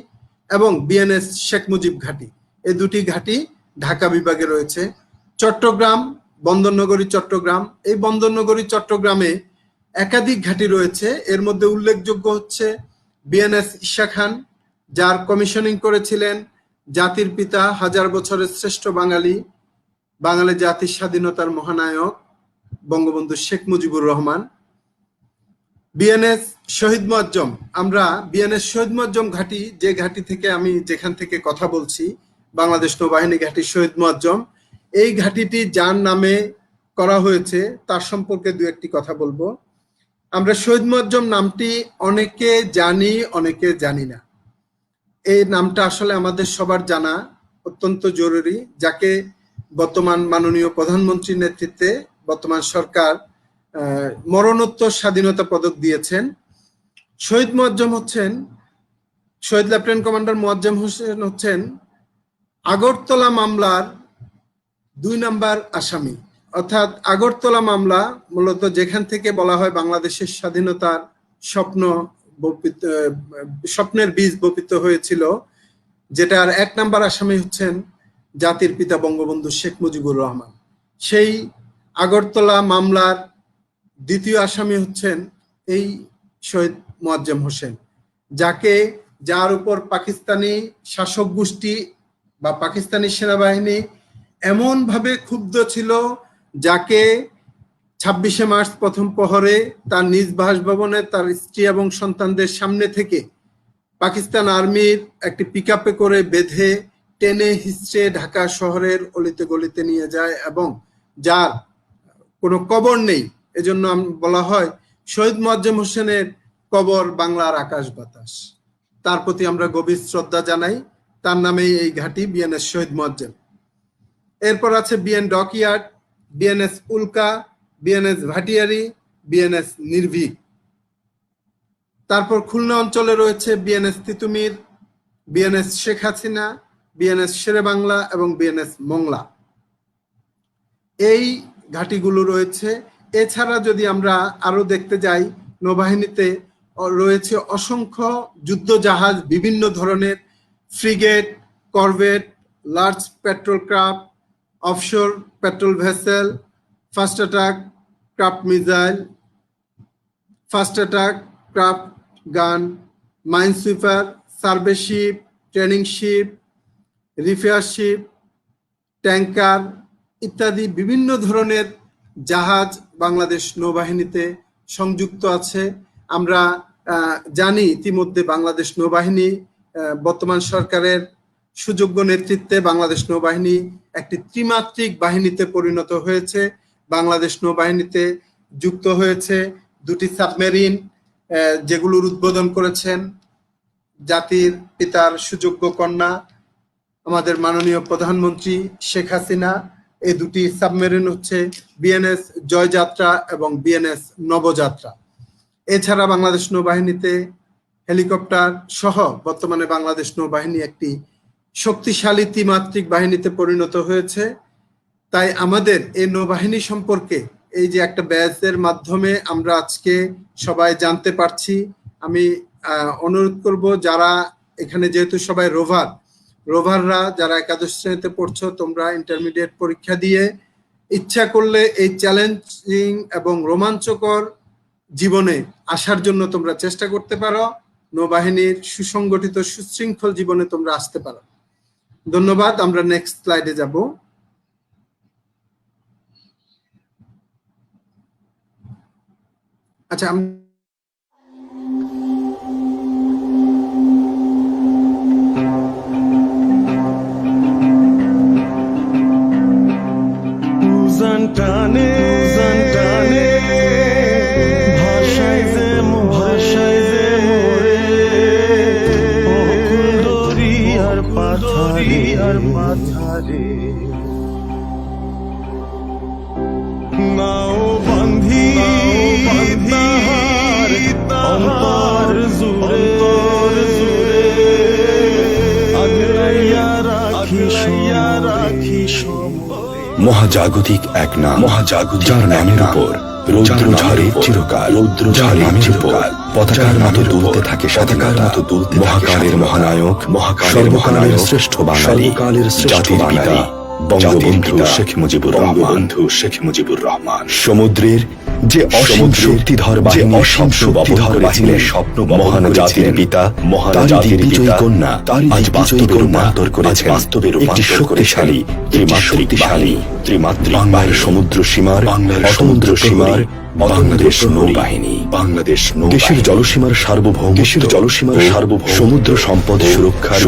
এবং বিএনএস শেখ মুজিব ঘাঁটি। এই দুটি ঘাঁটি ঢাকা বিভাগে রয়েছে। চট্টগ্রাম, বন্দরনগরী চট্টগ্রাম, এই বন্দরনগরী চট্টগ্রামে একাধিক ঘাঁটি রয়েছে। এর মধ্যে উল্লেখযোগ্য হচ্ছে বিএনএস ঈশা খান, যার কমিশনিং করেছিলেন জাতির পিতা, 1000 বছরের শ্রেষ্ঠ বাঙালি, বাঙালি জাতির স্বাধীনতার মহানায়ক বঙ্গবন্ধু শেখ মুজিবুর রহমান। বিএনএস শহীদ মুয়াজ্জম, আমরা বিএনএস শহীদ মুয়াজ্জম ঘাঁটি, যে ঘাঁটি থেকে আমি যেখান থেকে কথা বলছি, বাংলাদেশ নৌবাহিনী ঘাঁটি শহীদ মুয়াজ্জম, এই ঘাঁটিটি যার নামে করা হয়েছে তার সম্পর্কে দু একটি কথা বলবো। আমরা শহীদ মুয়াজ্জম নামটি অনেকে জানি, অনেকে জানি না। এই নামটা আসলে আমাদের সবার জানা অত্যন্ত জরুরি, যাকে বর্তমান মাননীয় প্রধানমন্ত্রীর নেতৃত্বে বর্তমান সরকার মরণোত্তর স্বাধীনতা পদক দিয়েছেন। শহীদ মুয়াজ্জম হচ্ছেন, শহীদ লেফটেন্যান্ট কমান্ডার মুয়াজ্জম হোসেন হচ্ছেন আগরতলা মামলার 2 নম্বর আসামি। অর্থাৎ আগরতলা মামলা মূলত যেখান থেকে বলা হয় বাংলাদেশের স্বাধীনতার স্বপ্নের বীজ বপিত হয়েছিল, যেটার 1 নম্বর আসামি হচ্ছেন জাতির পিতা বঙ্গবন্ধু শেখ মুজিবুর রহমান। সেই আগরতলা মামলার 2য় আসামি হচ্ছেন এই শহীদ মুয়াজ্জম হোসেন, যার উপর পাকিস্তানি শাসক গোষ্ঠী বা পাকিস্তানি সেনাবাহিনী এমন ভাবে ক্ষুব্ধ ছিল, যাকে 26শে মার্চ প্রথম প্রহরে তার নিজ বাসভবনে তার স্ত্রী এবং সন্তানদের সামনে থেকে পাকিস্তান আর্মির একটি পিকআপে করে বেঁধে টেনে হিঁচড়ে ঢাকা শহরের অলিতে গলিতে নিয়ে যায়, এবং যার কোনো কবর নেই। এজন্য বলা হয় শহীদ মুয়াজ্জম হোসেনের কবর বাংলার আকাশ বাতাস। তার প্রতি আমরা গভীর শ্রদ্ধা জানাই। তার নামেই এই ঘাঁটি বিএনএস শহীদ মুয়াজ্জম। এরপর আছে BN dockyard, BNS Ulka, BNS Bhatiary, BNS Nirbhoy. তারপর খুলনা অঞ্চলে রয়েছে BNS Titumir, BNS Sheikh Hasina, BNS Sher-e Bangla এবং বিএনএস মংলা। এই ঘাঁটিগুলো রয়েছে। এছাড়া যদি আমরা আরো দেখতে যাই, নৌবাহিনীতে রয়েছে অসংখ্য যুদ্ধ জাহাজ, বিভিন্ন ধরনের frigate, corvette, large patrol craft, offshore patrol vessel, fast attack craft missile, fast attack craft gun, minesweeper, survey ship, training ship, repair ship, tanker ইত্যাদি বিভিন্ন ধরনের জাহাজ বাংলাদেশ নৌবাহিনীতে সংযুক্ত আছে। আমরা জানি ইতিমধ্যে বাংলাদেশ নৌবাহিনী বর্তমান সরকারের সুযোগ্য নেতৃত্বে বাংলাদেশ নৌবাহিনী একটি ত্রিমাত্রিক বাহিনীতে পরিণত হয়েছে। বাংলাদেশ নৌবাহিনীতে যুক্ত হয়েছে 2টি সাবমেরিন, যেগুলোর উদ্বোধন করেছেন জাতির পিতার সুযোগ্য কন্যা আমাদের মাননীয় প্রধানমন্ত্রী শেখ হাসিনা। এই 2টি সাবমেরিন হচ্ছে বিএনএস জয়যাত্রা এবং বিএনএস নবযাত্রা। এছাড়া বাংলাদেশ নৌবাহিনীতে হেলিকপ্টার সহ বর্তমানে বাংলাদেশ নৌবাহিনী একটি শক্তিশালী ত্রিমাত্রিক বাহিনীতে পরিণত হয়েছে। তাই আমাদের এই নৌবাহিনী সম্পর্কে এই যে একটা ব্যাচের মাধ্যমে আমরা আজকে সবাই জানতে পারছি, আমি অনুরোধ করব যারা এখানে, যেহেতু সবাই রোভাররা যারা একাদশ শ্রেণীতে পড়ছো, তোমরা ইন্টারমিডিয়েট পরীক্ষা দিয়ে ইচ্ছা করলে এই চ্যালেঞ্জিং এবং রোমাঞ্চকর জীবনে আসার জন্য তোমরা চেষ্টা করতে পারো। নৌবাহিনীর সুসংগঠিত সুশৃঙ্খল জীবনে তোমরা আসতে পারো। ধন্যবাদ। আমরা নেক্সট স্লাইডে যাব। আচ্ছা, টানে ভাষায় যে মোরে অকুল আর পাথারে নাও বান্ধি তাহার জুড়ে আগলাইয়া রাখি মহাজাগতিক এক নাম, যার নামের উপর রৌদ্র ঝরে চিরকাল, পতাকার মতো দুলতে থাকে স্বাধীনতা। মহাকালের মহানায়ক, সর্বকালের শ্রেষ্ঠ বাঙালি, জাতির পিতা বঙ্গবন্ধু শেখ মুজিবুর রহমান। সমুদ্রের যে অসীম শক্তিধর বাহিনীর স্বপ্ন মহান জাতির পিতা, জাতির বিজয়ী কন্যা আজ বাস্তবে রূপান্তর করেছেন একটি শক্তিশালী ত্রিমাত্রিক বাহিনী। বাংলার সমুদ্র সীমার বাংলাদেশ নৌবাহিনী, বাংলাদেশ দেশের জলসীমার সার্বভৌম সমুদ্র সম্পদ সুরক্ষার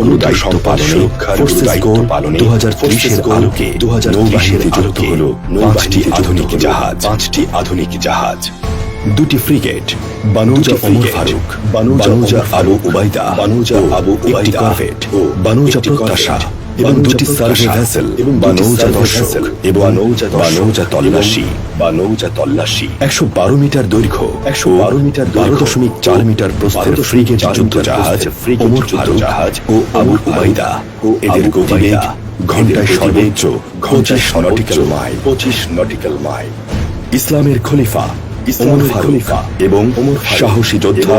দায়িত্ব পালনে 2030-এর আলোকে নৌবাহিনীতে যুক্ত হল 5টি আধুনিক জাহাজ, 2টি ফ্রিগেট, বানৌজা ওমর ফারুক, বানৌজা আবু উবাইদা, একটি করভেট, বানৌজা প্রত্যাশা এবং 2টি সার্ভে ভেসেল, বানৌজা দর্শক এবং বানৌজা তল্লাশি। 112 মিটার দৈর্ঘ্য, 12.4 মিটার প্রস্থের ফ্রিগেট যুদ্ধ জাহাজ ওমর ফারুক ও আবু উবাইদা, এদের গতিবেগ ঘন্টায় সর্বোচ্চ 25 নটিক্যাল মাইল। ইসলামের খলিফা ওমর ফারুক এবং সাহসী যোদ্ধা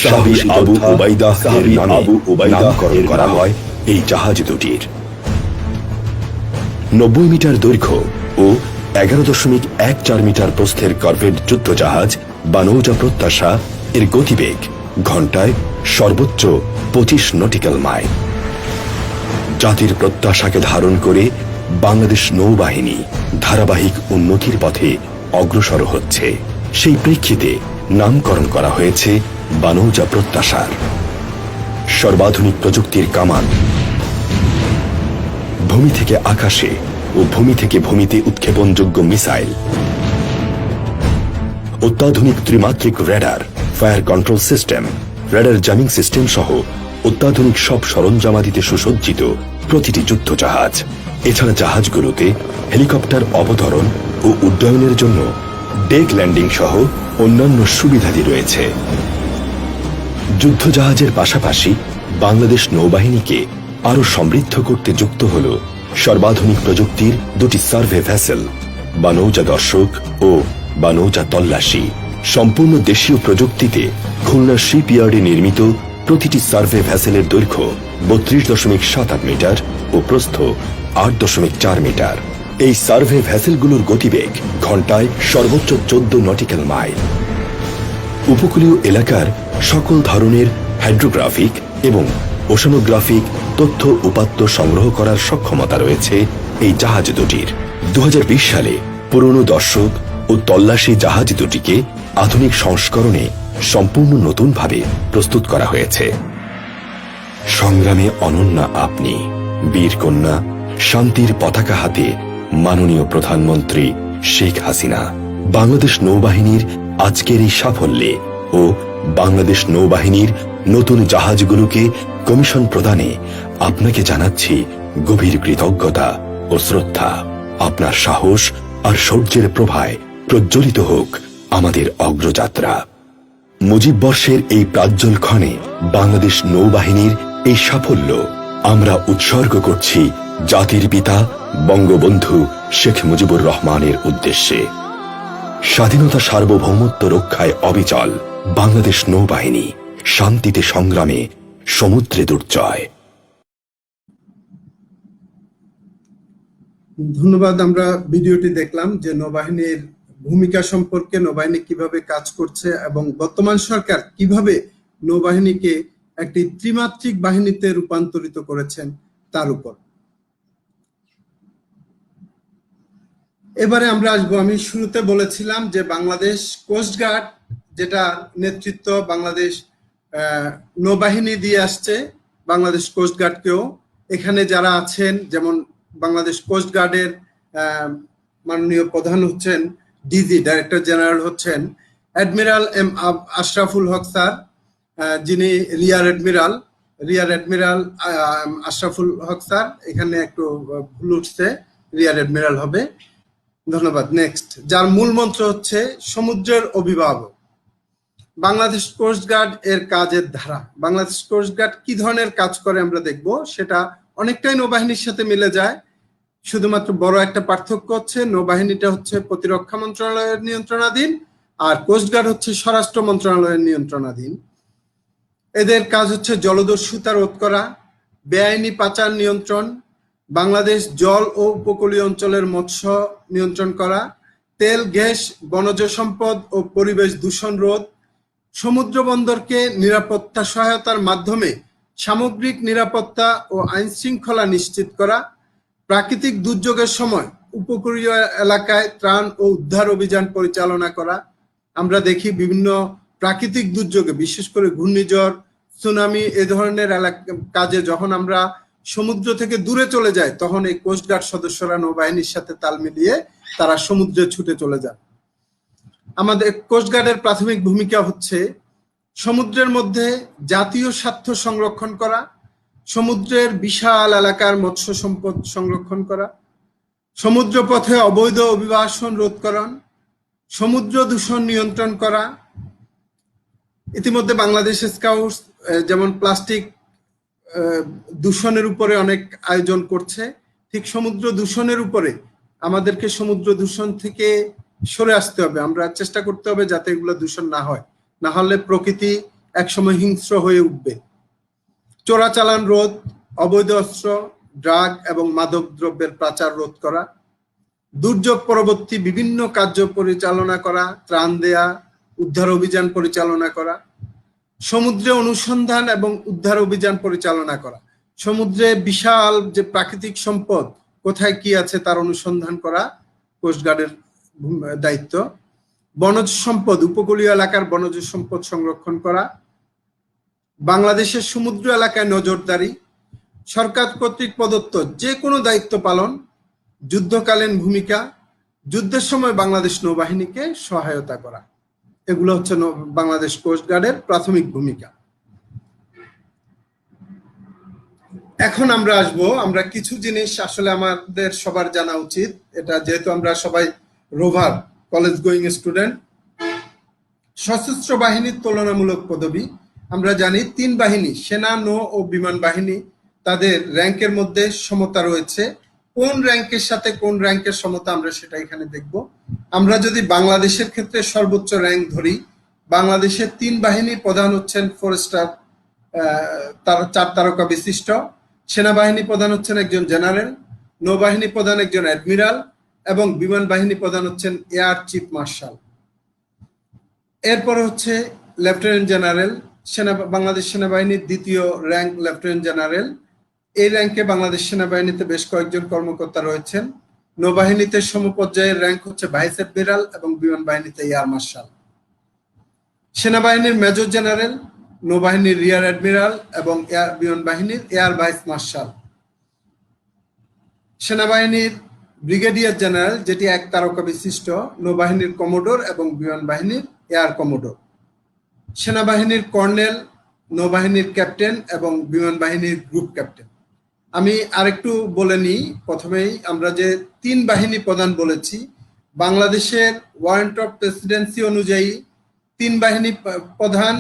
সাহাবী আবু উবাইদা এর নামে নামকরণ করা হয় এই জাহাজ দুটির। 90 মিটার দৈর্ঘ্য ও 11.14 মিটার প্রস্থের করভেট যুদ্ধ জাহাজ বানৌজা প্রত্যাশা এর গতিবেগ ঘন্টায় সর্বোচ্চ 25 নটিক্যাল মাইল। জাতির প্রত্যাশাকে ধারণ করে বাংলাদেশ নৌবাহিনী ধারাবাহিক উন্নতির পথে অগ্রসর হচ্ছে। সেই প্রেক্ষিতে নামকরণ করা হয়েছে বানৌজা প্রত্যাশার। সর্বাধুনিক প্রযুক্তির কামান, ভূমি থেকে আকাশে ও ভূমি থেকে ভূমিতে উৎক্ষেপণযোগ্য মিসাইল, অত্যাধুনিক ত্রিমাত্রিক radar, fire control system, radar jamming system সহ অত্যাধুনিক সব সরঞ্জামাদিতে সুসজ্জিত প্রতিটি যুদ্ধ জাহাজ। এছাড়া জাহাজগুলোতে হেলিকপ্টার অবতরণ ও উড্ডয়নের জন্য ডেক ল্যান্ডিং সহ অন্যান্য সুবিধাদি রয়েছে। যুদ্ধ জাহাজের পাশাপাশি বাংলাদেশ নৌবাহিনীকে আরো সমৃদ্ধ করতে যুক্ত হল সর্বাধুনিক প্রযুক্তির 2টি সার্ভে ভেসেল, বানৌজা দর্শক ও বানৌজা তল্লাশি। সম্পূর্ণ দেশীয় প্রযুক্তিতে খুলনা শিপইয়ার্ডে নির্মিত প্রতিটি সার্ভে ভেসেলের দৈর্ঘ্য 32.78 মিটার ও প্রস্থ 8.4 মিটার। এই সার্ভে ভেসেলগুলোর গতিবেগ ঘন্টায় সর্বোচ্চ 14 নটিক্যাল মাইল। উপকূলীয় এলাকার সকল ধরনের হাইড্রোগ্রাফিক এবং ওশানোগ্রাফিক তথ্য উপাত্ত সংগ্রহ করার সক্ষমতা রয়েছে এই জাহাজ দুটির। 2020 সালে পুরনো দর্শক ও তল্লাশি জাহাজ দুটিকে আধুনিক সংস্করণে সম্পূর্ণ নতুনভাবে প্রস্তুত করা হয়েছে। সংগ্রামে অনন্যা আপনি, বীর কন্যা, শান্তির পতাকা হাতে মাননীয় প্রধানমন্ত্রী শেখ হাসিনা। বাংলাদেশ নৌবাহিনীর আজকের এই সাফল্যে ও বাংলাদেশ নৌবাহিনীর নতুন জাহাজগুলোকে কমিশন প্রদানে আপনাকে জানাচ্ছি গভীর কৃতজ্ঞতা ও শ্রদ্ধা। আপনার সাহস আর শৌর্যের প্রভায় প্রজ্বলিত হোক আমাদের অগ্রযাত্রা। মুজিব বর্ষের এই প্রাজ্জ্বল ক্ষণে বাংলাদেশ নৌবাহিনীর এই সাফল্য আমরা উৎসর্গ করছি জাতির পিতা বঙ্গবন্ধু শেখ মুজিবুর রহমানের উদ্দেশ্যে। স্বাধীনতা সার্বভৌমত্ব রক্ষায় অবিচল বাংলাদেশ নৌবাহিনী, শান্তিতে সংগ্রামে সমুদ্রে দুর্জয়। ধন্যবাদ। আমরা ভিডিওটি দেখলাম যে নৌবাহিনীর ভূমিকা সম্পর্কে, নৌবাহিনী কিভাবে কাজ করছে এবং বর্তমান সরকার কিভাবে নৌবাহিনীকে একটি ত্রিমাত্রিক বাহিনীতে রূপান্তরিত করেছেন তার উপর। এবারে আমরা আসবো, আমি শুরুতে বলেছিলাম যে বাংলাদেশ কোস্টগার্ড, যেটা নেতৃত্ব বাংলাদেশ নৌবাহিনী দিয়ে আসছে, বাংলাদেশ কোস্টগার্ডকেও এখানে যারা আছেন, যেমন বাংলাদেশ কোস্টগার্ডের মাননীয় প্রধান হচ্ছেন ডিজি, ডাইরেক্টর জেনারেল হচ্ছেন অ্যাডমিরাল এম আশরাফুল হক স্যার, যিনি রিয়ার অ্যাডমিরাল আশরাফুল হক স্যার। এখানে একটু ভুল উঠছে, রিয়ার অ্যাডমিরাল হবে। ধন্যবাদ। নেক্সট, যার মূল মন্ত্র হচ্ছে সমুদ্রের অভিভাবক। বাংলাদেশ কোস্টগার্ড এর কাজের ধারা, বাংলাদেশ কোস্টগার্ড কি ধরনের কাজ করে আমরা দেখব, সেটা অনেকটাই নৌবাহিনীর সাথে মিলে যায়। শুধুমাত্র বড় একটা পার্থক্য হচ্ছে নৌবাহিনীটা হচ্ছে প্রতিরক্ষা মন্ত্রণালয়ের নিয়ন্ত্রণাধীন আর কোস্টগার্ড হচ্ছে স্বরাষ্ট্র মন্ত্রণালয়ের নিয়ন্ত্রণাধীন। এদের কাজ হচ্ছে জলদস্যুতা রোধ করা, বেআইনি পাচার নিয়ন্ত্রণ, বাংলাদেশ জল ও উপকূলীয় অঞ্চলের মৎস্য নিয়ন্ত্রণ করা, তেল, গ্যাস, বনজ সম্পদ ও পরিবেশ দূষণ রোধ, সমুদ্র বন্দরকে নিরাপত্তা সহায়তার মাধ্যমে সামগ্রিক নিরাপত্তা ও আইন শৃঙ্খলা নিশ্চিত করা, প্রাকৃতিক দুর্যোগের সময় উপকূলীয় এলাকায় ত্রাণ ও উদ্ধার অভিযান পরিচালনা করা, আমরা দেখি বিভিন্ন প্রাকৃতিক দুর্যোগে, বিশেষ করে ঘূর্ণিঝড়, সুনামি, এ ধরনের কাজে যখন আমরা সমুদ্র থেকে দূরে চলে যাই, তখন এই কোস্টগার্ড সদস্যরা নৌবাহিনীর সাথে তাল মিলিয়ে তারা সমুদ্রে ছুটে চলে যান। আমাদের কোস্টগার্ডের প্রাথমিক ভূমিকা হচ্ছে সমুদ্রের মধ্যে জাতীয় স্বার্থ সংরক্ষণ করা, সমুদ্রের বিশাল এলাকার মৎস্য সম্পদ সংরক্ষণ করা, সমুদ্র পথে অবৈধ অভিবাসন রোধকরণ, সমুদ্র দূষণ নিয়ন্ত্রণ করা। ইতিমধ্যে বাংলাদেশ স্কাউটস যেমন প্লাস্টিক দূষণের উপরে অনেক আয়োজন করছে, ঠিক সমুদ্র দূষণের উপরে আমাদেরকে সমুদ্র দূষণ থেকে সরে আসতে হবে। আমরা চেষ্টা করতে হবে যাতে এগুলো দূষণ না হয়, না হলে প্রকৃতি একসময় হিংস্র হয়ে উঠবে। চোরাচালান রোধ, অবৈধ অস্ত্র, ড্রাগ এবং মাদক দ্রব্যের পাচার রোধ করা, দুর্যোগ পরবর্তী বিভিন্ন কার্য পরিচালনা করা, ত্রাণ দেয়া, উদ্ধার অভিযান পরিচালনা করা, সমুদ্রে অনুসন্ধান এবং উদ্ধার অভিযান পরিচালনা করা, সমুদ্রে বিশাল যে প্রাকৃতিক সম্পদ কোথায় কি আছে তার অনুসন্ধান করা কোস্টগার্ডের দায়িত্ব, বনজ সম্পদ, উপকূলীয় এলাকার বনজ সম্পদ সংরক্ষণ করা, বাংলাদেশের সমুদ্র এলাকায় নজরদারি, সরকার কর্তৃক প্রদত্ত যে কোনো দায়িত্ব পালন, যুদ্ধকালীন ভূমিকা, যুদ্ধের সময় বাংলাদেশ নৌবাহিনীকে সহায়তা করা। এগুলো হচ্ছে বাংলাদেশ কোস্টগার্ডের প্রাথমিক ভূমিকা। এখন আমরা কিছু জিনিস আসলে আমাদের সবার জানা উচিত, এটা যেহেতু আমরা সবাই রোভার কলেজ গোয়িং স্টুডেন্ট। সশস্ত্র বাহিনীর তুলনামূলক পদবি আমরা জানি 3 বাহিনী, সেনা, নৌ ও বিমান বাহিনী, তাদের র্যাঙ্কের মধ্যে সমতা রয়েছে। কোন র্যাঙ্কের সাথে কোন র্যাঙ্কের সমতা আমরা সেটা এখানে দেখব। আমরা যদি বাংলাদেশের ক্ষেত্রে সর্বোচ্চ র্যাঙ্ক ধরি, বাংলাদেশের 3 বাহিনীর প্রধান হচ্ছেন 4 স্টার, 4 তারকা বিশিষ্ট। সেনাবাহিনী প্রধান হচ্ছেন একজন জেনারেল, নৌবাহিনী প্রধান একজন অ্যাডমিরাল এবং বিমান বাহিনী প্রধান হচ্ছেন এয়ার চিফ মার্শাল। এরপর হচ্ছে লেফটেন্যান্ট জেনারেল, বাংলাদেশ সেনাবাহিনীর 2য় র্যাঙ্ক লেফটেন্যান্ট জেনারেল। এই র্যাঙ্কে বাংলাদেশ সেনাবাহিনীতে বেশ কয়েকজন কর্মকর্তা রয়েছেন। নৌবাহিনীতে সমপর্যায়ের র্যাঙ্ক হচ্ছে ভাইস অ্যাডমিরাল এবং বিমান বাহিনীতে এয়ার মার্শাল। সেনাবাহিনীর মেজর জেনারেল, নৌবাহিনীর রিয়ার অ্যাডমিরাল এবং বিমান বাহিনীর এয়ার ভাইস মার্শাল। সেনাবাহিনীর ব্রিগেডিয়ার জেনারেল, যেটি 1 তারকা বিশিষ্ট, নৌবাহিনীর কমোডোর এবং বিমান বাহিনীর এয়ার কমোডোর। সেনাবাহিনীর কর্নেল, নৌবাহিনীর ক্যাপ্টেন এবং বিমান বাহিনীর গ্রুপ ক্যাপ্টেন। আমি আরেকটু বলে নিই, প্রথমেই আমরা যে 3 বাহিনী প্রধান বলেছি, বাংলাদেশের ওয়ারেন্ট অফ প্রেসিডেন্সি অনুযায়ী 3 বাহিনী প্রধান,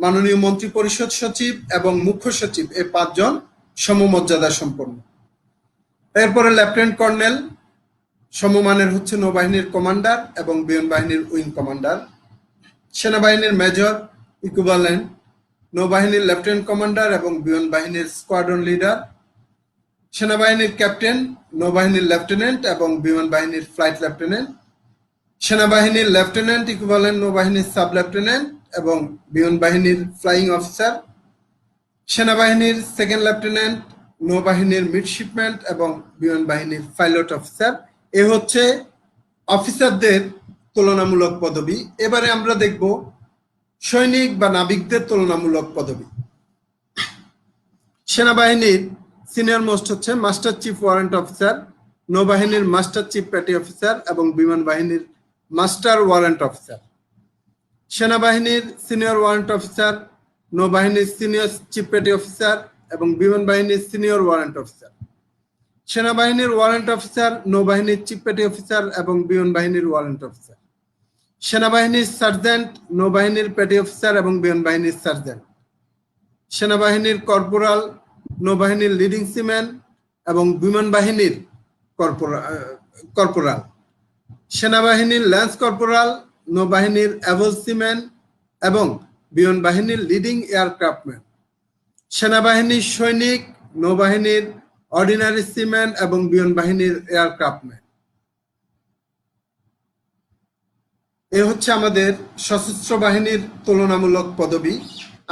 মাননীয় মন্ত্রী পরিষদ সচিব এবং মুখ্য সচিব, এই 5 জন সমমর্যাদা সম্পন্ন। এরপরে লেফটেন্যান্ট কর্নেল সমমানের হচ্ছে নৌবাহিনীর কমান্ডার এবং বিমান বাহিনীর উইং কমান্ডার। সেনাবাহিনীর মেজর ইকুইভ্যালেন্ট, নৌবাহিনীর লেফটেন্যান্ট কমান্ডার এবং বিমান বাহিনীর স্কোয়াড্রন লিডার। সেনাবাহিনীর ক্যাপ্টেন, নৌবাহিনীর লেফটেন্যান্ট এবং বিমান বাহিনীর ফ্লাইট লেফটেন্যান্ট। সেনাবাহিনীর লেফটেন্যান্ট ইকুইভ্যালেন্ট, নৌবাহিনীর সাব লেফটেন্যান্ট এবং বিমান বাহিনীর ফ্লাইং অফিসার। সেনাবাহিনীর 2nd লেফটেন্যান্ট, নৌবাহিনীর মিডশিপমেন্ট এবং বিমান বাহিনীর পাইলট অফিসার। এ হচ্ছে অফিসারদের তুলনামূলক পদবি। এবারে আমরা দেখব সৈনিক বা নাবিকদের তুলনামূলক পদবি। সেনাবাহিনীর সিনিয়র মোস্ট হচ্ছে মাস্টার চিফ ওয়ারেন্ট অফিসার, নৌবাহিনীর মাস্টার চিফ পেটি অফিসার এবং বিমান বাহিনীর মাস্টার ওয়ারেন্ট অফিসার। সেনাবাহিনীর সিনিয়র ওয়ারেন্ট অফিসার, নৌবাহিনীর সিনিয়র চিফ পেটি অফিসার এবং বিমান বাহিনীর সিনিয়র ওয়ারেন্ট অফিসার। সেনাবাহিনীর ওয়ারেন্ট অফিসার, নৌবাহিনীর চিফ পেটি অফিসার এবং বিমান বাহিনীর ওয়ারেন্ট অফিসার। সেনাবাহিনীর সার্জেন্ট, নৌবাহিনীর পেটি অফিসার এবং বিমান বাহিনীর সার্জেন্ট। সেনাবাহিনীর কর্পোরাল, নৌবাহিনীর লিডিং সিম্যান এবং বিমান বাহিনীর কর্পোরাল। সেনাবাহিনীর ল্যান্স কর্পোরাল, নৌবাহিনীর অ্যাভোল সিম্যান এবং বিমান বাহিনীর লিডিং এয়ারক্রাফটম্যান। সেনাবাহিনীর সৈনিক, নৌবাহিনীর অর্ডিনারি সিম্যান এবং বিমান বাহিনীর এয়ারক্রাফটম্যান। এ হচ্ছে আমাদের সশস্ত্র বাহিনীর তুলনামূলক পদবি।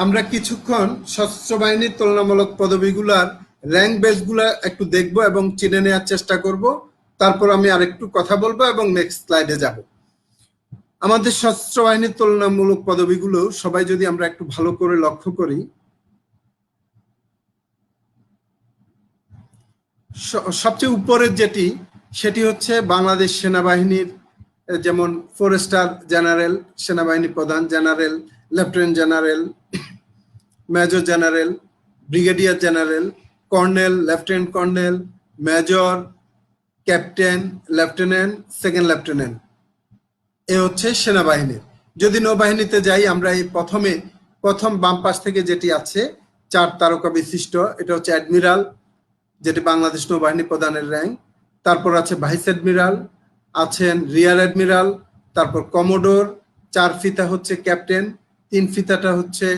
আমরা কিছুক্ষণ সশস্ত্র বাহিনীর তুলনামূলক পদবিগুলার র্যাঙ্ক বেসগুলা একটু দেখব এবং চিনে নেওয়ার চেষ্টা করব। তারপর আমি আরেকটু কথা বলবো এবং নেক্সট স্লাইডে যাব। আমাদের সশস্ত্র বাহিনীর তুলনামূলক পদবিগুলো সবাই যদি আমরা একটু ভালো করে লক্ষ্য করি, সবচেয়ে উপরের যেটি সেটি হচ্ছে বাংলাদেশ সেনাবাহিনীর, যেমন 4 স্টার জেনারেল, সেনাবাহিনী প্রধান, general, lieutenant general, major general, brigadier general, colonel, lieutenant colonel, major, captain, lieutenant, second lieutenant. এ হচ্ছে সেনাবাহিনীর। যদি নৌবাহিনীতে যাই আমরা এই প্রথম বাম পাশ থেকে যেটি আছে 4 তারকা বিশিষ্ট, এটা হচ্ছে অ্যাডমিরাল, যেটি বাংলাদেশ নৌবাহিনী প্রধানের র্যাঙ্ক। তারপর আছে ভাইস অ্যাডমিরাল, আছেন রিয়ার অ্যাডমিরাল, তারপর কমোডোর, 4 ফিতা হচ্ছে ক্যাপ্টেন, 3 ফিতাটা হচ্ছে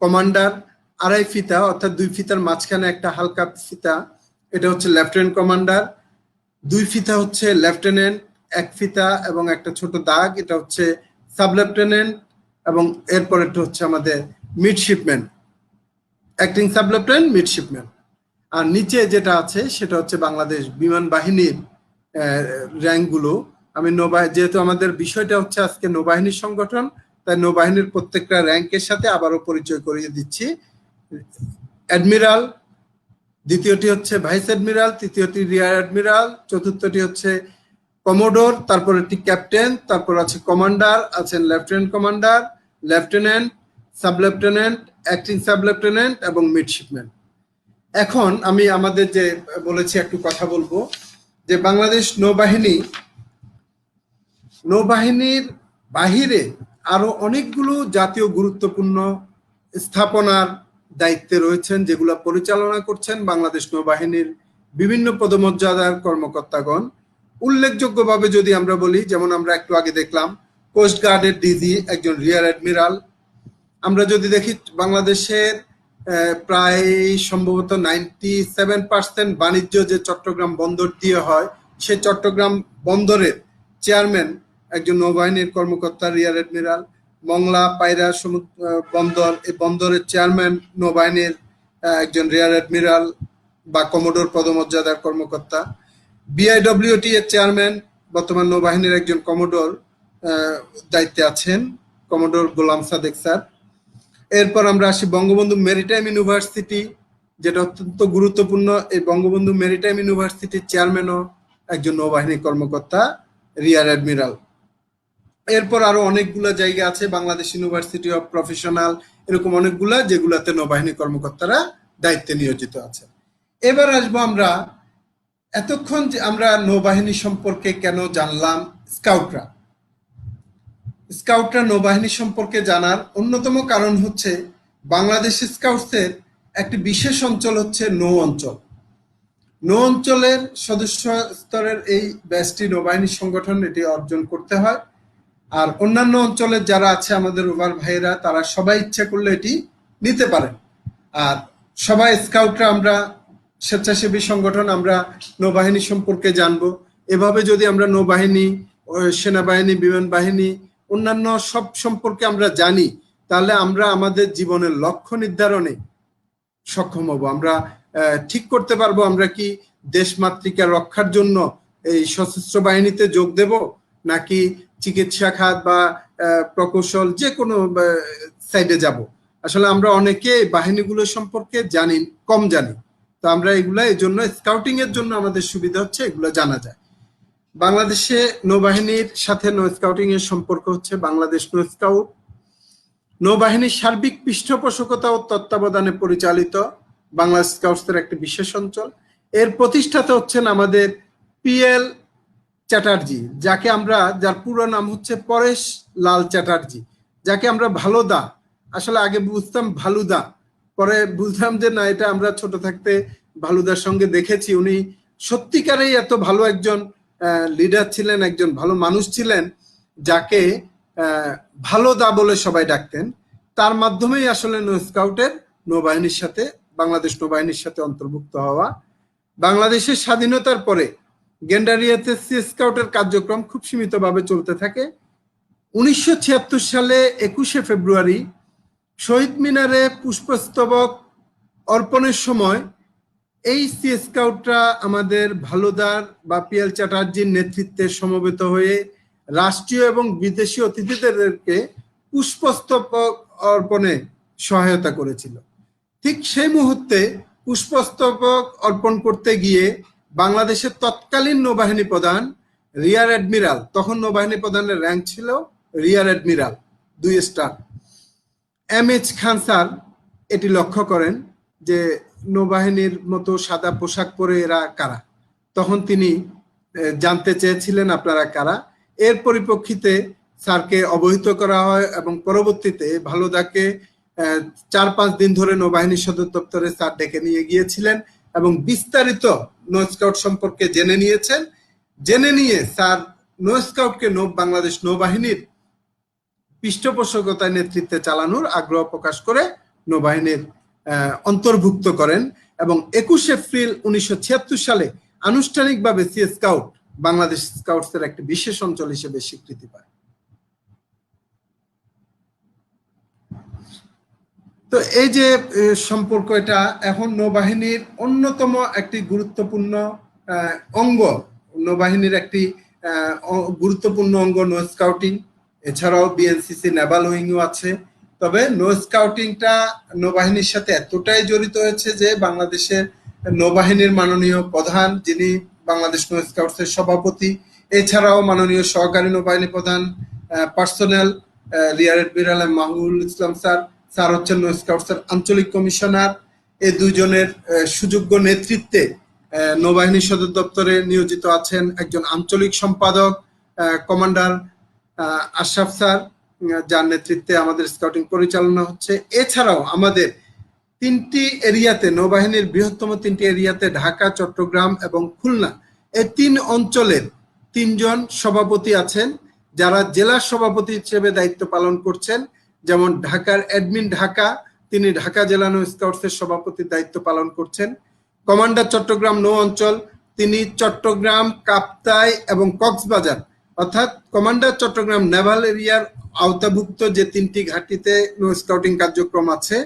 কমান্ডার, 2.5 ফিতা অর্থাৎ 2 ফিতার মাঝখানে একটা হালকা ফিতা, এটা হচ্ছে লেফটেন্যান্ট কমান্ডার, 2 ফিতা হচ্ছে লেফটেন্যান্ট, 1 ফিতা এবং একটা ছোট দাগ, এটা হচ্ছে সাব লেফটেন্যান্ট, এবং এরপর এটা হচ্ছে আমাদের midshipman, acting sub lieutenant, midshipman. আর নিচে যেটা আছে সেটা হচ্ছে বাংলাদেশ বিমান বাহিনীর র্যাঙ্কগুলো। আমি যেহেতু আমাদের বিষয়টা হচ্ছে আজকে নৌবাহিনীর সংগঠন, তাই নৌবাহিনীর প্রত্যেকটা র্যাঙ্কের সাথে আবারও পরিচয় করিয়ে দিচ্ছি। অ্যাডমিরাল, দ্বিতীয়টি হচ্ছে ভাইস অ্যাডমিরাল, তৃতীয়টি রিয়ার অ্যাডমিরাল, চতুর্থটি হচ্ছে কমোডোর, তারপর একটি ক্যাপ্টেন, তারপর আছে কমান্ডার, আছেন lieutenant commander, lieutenant, sub lieutenant, acting sub lieutenant এবং মিডশিপম্যান। এখন আমি আমাদের যে বলেছি একটু কথা বলবো যে বাংলাদেশ নৌবাহিনীর বাহিরে আরো অনেকগুলো জাতীয় গুরুত্বপূর্ণ স্থাপনার দায়িত্বে রয়েছেন, যেগুলো পরিচালনা করছেন বাংলাদেশ নৌবাহিনীর বিভিন্ন পদমর্যাদার কর্মকর্তাগণ। উল্লেখযোগ্যভাবে যদি আমরা বলি, যেমন আমরা একটু আগে দেখলাম কোস্ট গার্ডের ডিজি একজন রিয়ার অ্যাডমিরাল। আমরা যদি দেখি বাংলাদেশের প্রায় সম্ভবত 97% বাণিজ্য যে চট্টগ্রাম বন্দর দিয়ে হয়, সে চট্টগ্রাম বন্দরের চেয়ারম্যান একজন নৌবাহিনীর কর্মকর্তা, রিয়ার অ্যাডমিরাল। মংলা পায়রা বন্দর, এই বন্দরের চেয়ারম্যান নৌবাহিনীর একজন রিয়ার অ্যাডমিরাল বা কমোডোর পদমর্যাদার কর্মকর্তা। বিআইডব্লিউটি এর চেয়ারম্যান বর্তমান নৌবাহিনীর একজন কমোডোর দায়িত্বে আছেন, কমোডোর গোলাম সাদেক স্যার। এরপর আমরা আসি বঙ্গবন্ধু মেরিটাইম ইউনিভার্সিটি, যেটা অত্যন্ত গুরুত্বপূর্ণ। এই বঙ্গবন্ধু মেরিটাইম ইউনিভার্সিটির চেয়ারম্যানও একজন নৌবাহিনী কর্মকর্তা, রিয়ার অ্যাডমিরাল। এরপর আরো অনেকগুলা জায়গা আছে, বাংলাদেশ ইউনিভার্সিটি অফ প্রফেশনাল, এরকম অনেকগুলা যেগুলাতে নৌবাহিনী কর্মকর্তারা দায়িত্বে নিয়োজিত আছে। এবার আসবো আমরা, এতক্ষণ যে আমরা নৌবাহিনী সম্পর্কে কেন জানলাম, স্কাউটরা নৌবাহিনী সম্পর্কে জানার অন্যতম কারণ হচ্ছে বাংলাদেশ স্কাউটসের একটি বিশেষ অঞ্চল হচ্ছে নৌ অঞ্চল। নৌ অঞ্চলের সদস্য স্তরের এই ব্যাচটি নৌবাহিনী সংগঠন এটি অর্জন করতে হয়। আর অন্যান্য অঞ্চলের যারা আছে আমাদের ওভার ভাইয়েরা, তারা সবাই ইচ্ছা করলে এটি নিতে পারেন। আর সবাই স্কাউটরা আমরা স্বেচ্ছাসেবী সংগঠন, আমরা নৌবাহিনী সম্পর্কে জানবো। এভাবে যদি আমরা নৌবাহিনী, সেনাবাহিনী, বিমান বাহিনী, অন্যান্য সব সম্পর্কে আমরা জানি, তাহলে আমরা আমাদের জীবনের লক্ষ্য নির্ধারণে সক্ষম হব। আমরা ঠিক করতে পারবো আমরা কি দেশমাতৃকা রক্ষার জন্য এই সশস্ত্র বাহিনীতে যোগ দেব, নাকি চিকিৎসা খাত বা প্রকৌশল যে কোনো সাইডে যাব। আসলে আমরা অনেকে বাহিনীগুলো সম্পর্কে কম জানি। তো আমরা এগুলা এই জন্য স্কাউটিং এর জন্য আমাদের সুবিধা হচ্ছে এগুলো জানা যায়। বাংলাদেশে নৌবাহিনীর সাথে নৌ স্কাউটিং এর সম্পর্ক হচ্ছে বাংলাদেশ নৌ স্কাউট নৌবাহিনীর সার্বিক পৃষ্ঠপোষকতা ও তত্ত্বাবধানে পরিচালিত বাংলাদেশ স্কাউটসের একটি বিশেষ অঞ্চল। এর প্রতিষ্ঠাতা হচ্ছেন আমাদের PL চ্যাটার্জি, যার পুরো নাম হচ্ছে পরেশ লাল চ্যাটার্জি, যাকে আমরা ভালোদা, আসলে আগে বুঝতাম ভালুদা, পরে বুঝলাম যে না, এটা আমরা ছোট থাকতে ভালুদার সঙ্গে দেখেছি। উনি সত্যিকারেই এত ভালো একজন লিডার ছিলেন, একজন ভালো মানুষ ছিলেন, যাকে ভালোদা বলে সবাই ডাকতেন। তার মাধ্যমেই আসলে নৌ স্কাউটের নৌবাহিনীর সাথে, বাংলাদেশ নৌবাহিনীর সাথে অন্তর্ভুক্ত হওয়া। বাংলাদেশের স্বাধীনতার পরে গেন্ডারিয়াতে সি স্কাউটের কার্যক্রম খুব সীমিতভাবে চলতে থাকে। 1976 সালে 21শে ফেব্রুয়ারি শহীদ মিনারে পুষ্পস্তবক অর্পণের সময় এই সি স্কাউটরা আমাদের ভালোদার বা PL চ্যাটার্জির নেতৃত্বে সমবেত হয়ে রাষ্ট্রীয় এবং বিদেশি অতিথিদেরকে পুষ্পস্তবক অর্পণে সহায়তা করেছিল। ঠিক সেই মুহূর্তে পুষ্পস্তবক অর্পণ করতে গিয়ে বাংলাদেশের তৎকালীন নৌবাহিনী প্রধান রিয়ার অ্যাডমিরাল, তখন নৌবাহিনী প্রধানের র্যাঙ্ক ছিল রিয়ার অ্যাডমিরাল 2 স্টার, এম.এইচ. খান স্যার এটি লক্ষ্য করেন যে নৌবাহিনীর মতো সাদা পোশাক পরে এরা কারা। তখন তিনি জানতে চেয়েছিলেন আপনারা কারা। এর পরিপ্রেক্ষিতে স্যারকে অবহিত করা হয় এবং পরবর্তীতে ভালুদাকে 4-5 দিন ধরে নৌবাহিনী সদর দপ্তরে স্যার ডেকে নিয়ে গিয়েছিলেন এবং বিস্তারিত নো স্কাউট সম্পর্কে জেনে নিয়েছেন। জেনে নিয়ে স্যার নো স্কাউটকে বাংলাদেশ নৌবাহিনীর পৃষ্ঠপোষকতায় নেতৃত্বে চালানোর আগ্রহ প্রকাশ করে নৌবাহিনীর অন্তর্ভুক্ত করেন এবং 21 এপ্রিল 1976 সালে আনুষ্ঠানিকভাবে সি স্কাউট বাংলাদেশ স্কাউটসের একটি বিশেষ অঞ্চল হিসেবে স্বীকৃতি পায়। তো এই যে সম্পর্ক, এটা এখন নৌবাহিনীর অন্যতম একটি গুরুত্বপূর্ণ অঙ্গ, নৌবাহিনীর একটি গুরুত্বপূর্ণ অঙ্গ নো স্কাউটিং। এছাড়াও বিএনসিসি নেভাল উইংও আছে। তবে নো স্কাউটিংটা নৌবাহিনীর সাথে এতটাই জড়িত হয়েছে যে বাংলাদেশের নৌবাহিনীর মাননীয় প্রধান, যিনি বাংলাদেশ নো স্কাউটসের সভাপতি, এছাড়াও মাননীয় সহকারী নৌবাহিনী প্রধান পার্সোনাল রিয়ার অ্যাডমিরাল মাহবুবুল ইসলাম স্যার হচ্ছেন নো স্কাউটসের আঞ্চলিক কমিশনার। এই দুইজনের সুযোগ্য নেতৃত্বে নৌবাহিনী সদর দপ্তরে নিয়োজিত আছেন একজন আঞ্চলিক সম্পাদক কমান্ডার আশরাফ স্যার, যার নেতৃত্বে আমাদের স্কাউটিং পরিচালনা হচ্ছে। এছাড়াও আমাদের 3টি এরিয়াতে, নৌবাহিনীর বৃহত্তম 3টি এরিয়াতে ঢাকা, চট্টগ্রাম এবং খুলনা, এই 3 অঞ্চলের 3 জন সভাপতি আছেন যারা জেলা সভাপতি হিসেবে দায়িত্ব পালন করছেন। যেমন ঢাকার অ্যাডমিন ঢাকা, তিনি ঢাকা জেলা নো স্কাউটসের সভাপতির দায়িত্ব পালন করছেন। কমান্ডার চট্টগ্রাম নৌ অঞ্চল, তিনি চট্টগ্রাম, কাপ্তাই এবং কক্সবাজার, অর্থাৎ কমান্ডার চট্টগ্রাম নেভাল এরিয়ার আওতাভুক্ত যে 3টি ঘাঁটিতে নো স্কাউটিং কার্যক্রম আছে,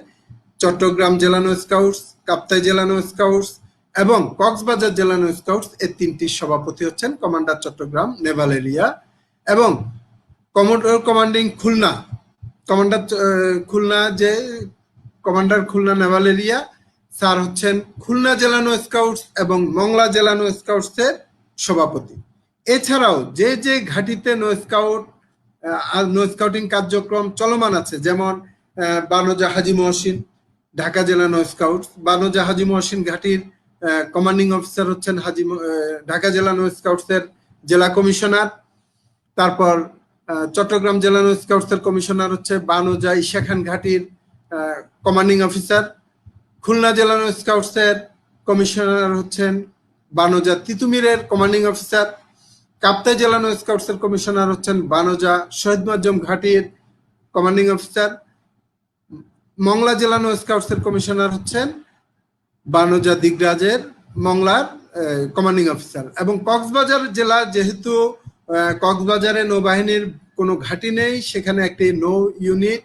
চট্টগ্রাম জেলা নো স্কাউটস, কাপ্তাই জেলা নো স্কাউটস এবং কক্সবাজার জেলা নো স্কাউটস, এই 3টির সভাপতি হচ্ছেন কমান্ডার চট্টগ্রাম নেভাল এরিয়া। এবং commodore commanding Khulna, commander Khulna, যে commander Khulna naval area, sir হচ্ছেন খুলনা জেলা নো স্কাউটস এবং মংলা জেলা নো স্কাউটসের সভাপতি। এছাড়াও যে যে ঘাঁটিতে নো স্কাউটিং কার্যক্রম চলমান আছে, যেমন বানোজা হাজি মহসিন, ঢাকা জেলা নো স্কাউটস, বানোজা হাজি মহসিন ঘাঁটির কমান্ডিং অফিসার হচ্ছেন ঢাকা জেলা নো স্কাউটসের জেলা কমিশনার। তারপর চট্টগ্রাম জেলা নো স্কাউটসের কমিশনার হচ্ছে বানোজা ঈশা খান ঘাঁটির কমান্ডিং অফিসার। খুলনা জেলা নো স্কাউটসের কমিশনার হচ্ছেন বানোজা তিতুমিরের কমান্ডিং অফিসার। কাপ্তাই জেলা নো স্কাউটসের কমিশনার হচ্ছেন বানোজা শহীদ মুআজ্জম ঘাঁটির কমান্ডিং অফিসার। মংলা জেলা নো স্কাউটসের কমিশনার হচ্ছেন বানোজা দিগরাজের মংলার কমান্ডিং অফিসার। এবং কক্সবাজার জেলা, যেহেতু কক্সবাজারে নৌবাহিনীর কোনো ঘাঁটি নেই, সেখানে একটি নৌ ইউনিট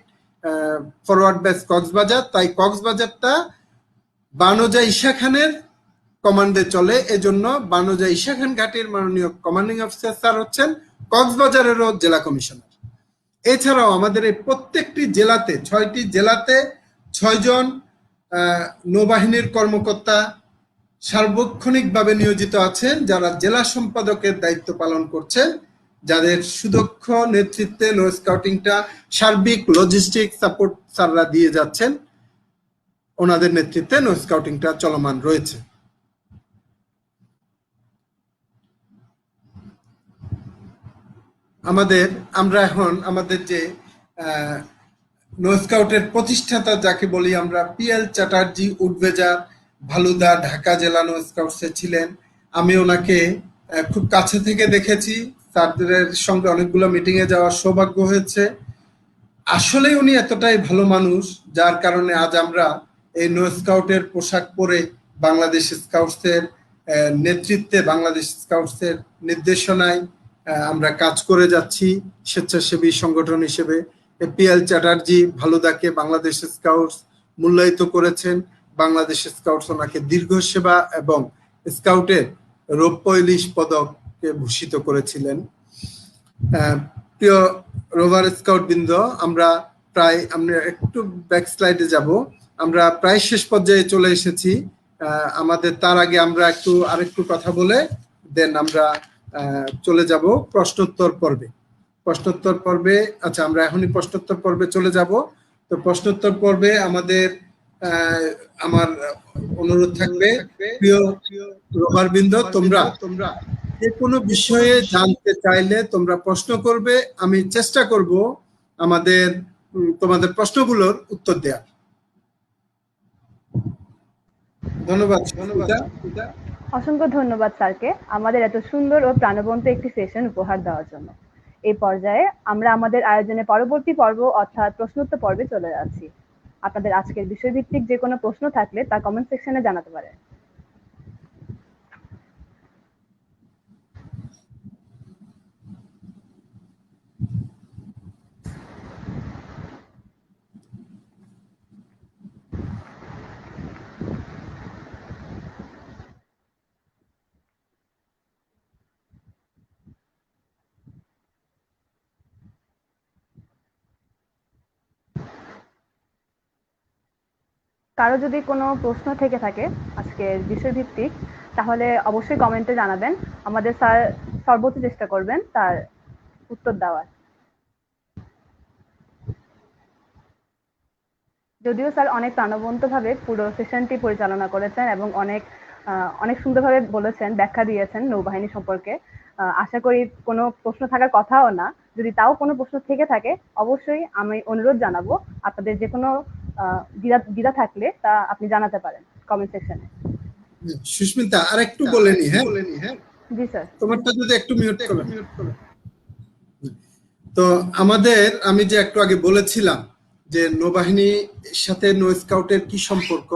ফরওয়ার্ড বেস কক্সবাজার, তাই কক্সবাজারটা বানোজা ঈশা খানের কমান্ডে চলে। এজন্য বানোজা ঈশা খান ঘাঁটির মাননীয় কমান্ডিং অফিসার স্যার হচ্ছেন কক্সবাজারেরও জেলা কমিশনার। এছাড়াও আমাদের এই প্রত্যেকটি জেলাতে, 6টি জেলাতে 6 জন নৌবাহিনীর কর্মকর্তা সার্বক্ষণিকভাবে নিয়োজিত আছেন, যারা জেলা সম্পাদকের দায়িত্ব পালন করছেন, যাদের সুদক্ষ নেতৃত্বে নো স্কাউটিংটা সার্বিক লজিস্টিক সাপোর্ট স্যাররা দিয়ে যাচ্ছেন। ওনাদের নেতৃত্বে নো স্কাউটিংটা চলমান রয়েছে। আমরা এখন আমাদের যে নো স্কাউটের প্রতিষ্ঠাতা যাকে বলি আমরা, PL চ্যাটার্জি উডভেজা ভালুদা ঢাকা জেলা নো স্কাউটসে ছিলেন। আমি ওনাকে খুব কাছে থেকে দেখেছি, স্যারদের সঙ্গে অনেকগুলো মিটিংয়ে যাওয়ার সৌভাগ্য হয়েছে। আসলে উনি এতটাই ভালো মানুষ, যার কারণে আজ আমরা এই নো স্কাউটের পোশাক পরে বাংলাদেশ স্কাউটসের নেতৃত্বে, বাংলাদেশ স্কাউটসের নির্দেশনায় আমরা কাজ করে যাচ্ছি স্বেচ্ছাসেবী সংগঠন হিসেবে। PL চ্যাটার্জি ভালুদাকে বাংলাদেশ স্কাউটস মূল্যায়িত করেছেন। বাংলাদেশ স্কাউটস ওনাকে দীর্ঘ সেবা এবং স্কাউটের রৌপ্য ইলিশ পদককে ভূষিত করেছিলেন। প্রিয় রোভার স্কাউট বৃন্দ, আমরা একটু ব্যাক স্লাইডে যাব। আমরা প্রায় শেষ পর্যায়ে চলে এসেছি। আমাদের তার আগে আমরা আরেকটু কথা বলে দেন আমরা চলে যাব প্রশ্নোত্তর পর্বে। আচ্ছা, আমরা এখনই প্রশ্নোত্তর পর্বে চলে যাব। তো প্রশ্নোত্তর পর্বে আমার অনুরোধ থাকবে, প্রিয় রোভার বৃন্দ, তোমরা যে কোনো বিষয়ে জানতে চাইলে তোমরা প্রশ্ন করবে। আমি চেষ্টা করব তোমাদের প্রশ্নগুলোর উত্তর দেওয়ার। ধন্যবাদ। অসংখ্য ধন্যবাদ স্যারকে আমাদের এত সুন্দর ও প্রাণবন্ত একটি সেশন উপহার দেওয়ার জন্য। এই পর্যায়ে আমরা আমাদের আয়োজনে পরবর্তী পর্ব অর্থাৎ প্রশ্নোত্তর পর্বে চলে যাচ্ছি। আপনাদের আজকের বিষয়ভিত্তিক যে কোনো প্রশ্ন থাকলে তা কমেন্ট সেকশনে জানাতে পারেন। কারো যদি কোনো প্রশ্ন থেকে থাকে আজকের বিষয়ভিত্তিক, তাহলে অবশ্যই কমেন্টে জানাবেন। আমাদের স্যার সর্বোচ্চ চেষ্টা করবেন তার উত্তর দেওয়ার। যদিও স্যার অনেক প্রাণবন্তভাবে পুরো সেশনটি পরিচালনা করেছেন এবং অনেক সুন্দরভাবে বলেছেন, ব্যাখ্যা দিয়েছেন নৌবাহিনী সম্পর্কে। আশা করি কোনো প্রশ্ন থাকার কথাও না। যদি তাও কোনো প্রশ্ন থেকে থাকে অবশ্যই আমি অনুরোধ জানাবো, আপনাদের যে কোনো দ্বিধা থাকলে তা আপনি জানাতে পারেন কমেন্ট সেকশনে। সুস্মিতা, আর একটু বলে নি। হ্যাঁ জি স্যার। তোমারটা যদি একটু মিউট করো। তো আমি যে একটু আগে বলেছিলাম যে নৌবাহিনীর সাথে নৌ স্কাউটের কি সম্পর্ক,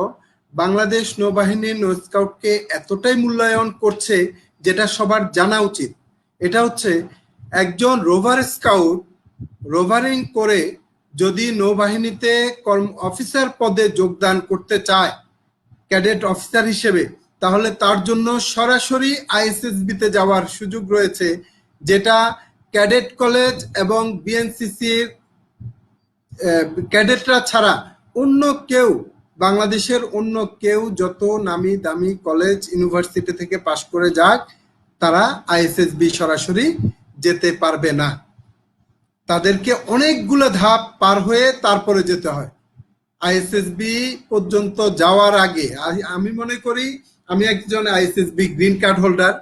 বাংলাদেশ নৌবাহিনী নৌ স্কাউটকে এতটাই মূল্যায়ন করছে যেটা সবার জানা উচিত। এটা হচ্ছে, একজন রোভার স্কাউট রোভারিং করে যদি নৌবাহিনীতে অফিসার পদে যোগদান করতে চায় ক্যাডেট অফিসার হিসেবে, তাহলে তার জন্য সরাসরি আইএসএসবিতে যাওয়ার সুযোগ রয়েছে, যেটা ক্যাডেট কলেজ এবং বিএনসিসির ক্যাডেটরা ছাড়া অন্য কেউ, বাংলাদেশের অন্য কেউ যত নামি দামি কলেজ ইউনিভার্সিটি থেকে পাশ করে যাক, তারা আইএসএসবি সরাসরি যেতে পারবে না। তাদেরকে অনেকগুলো ধাপ পার হয়ে তারপরে যেতে হয়। আইএসএসবি পর্যন্ত যাওয়ার আগে আমি মনে করি, আমি একজন আইএসএসবি গ্রিন কার্ড হোল্ডার,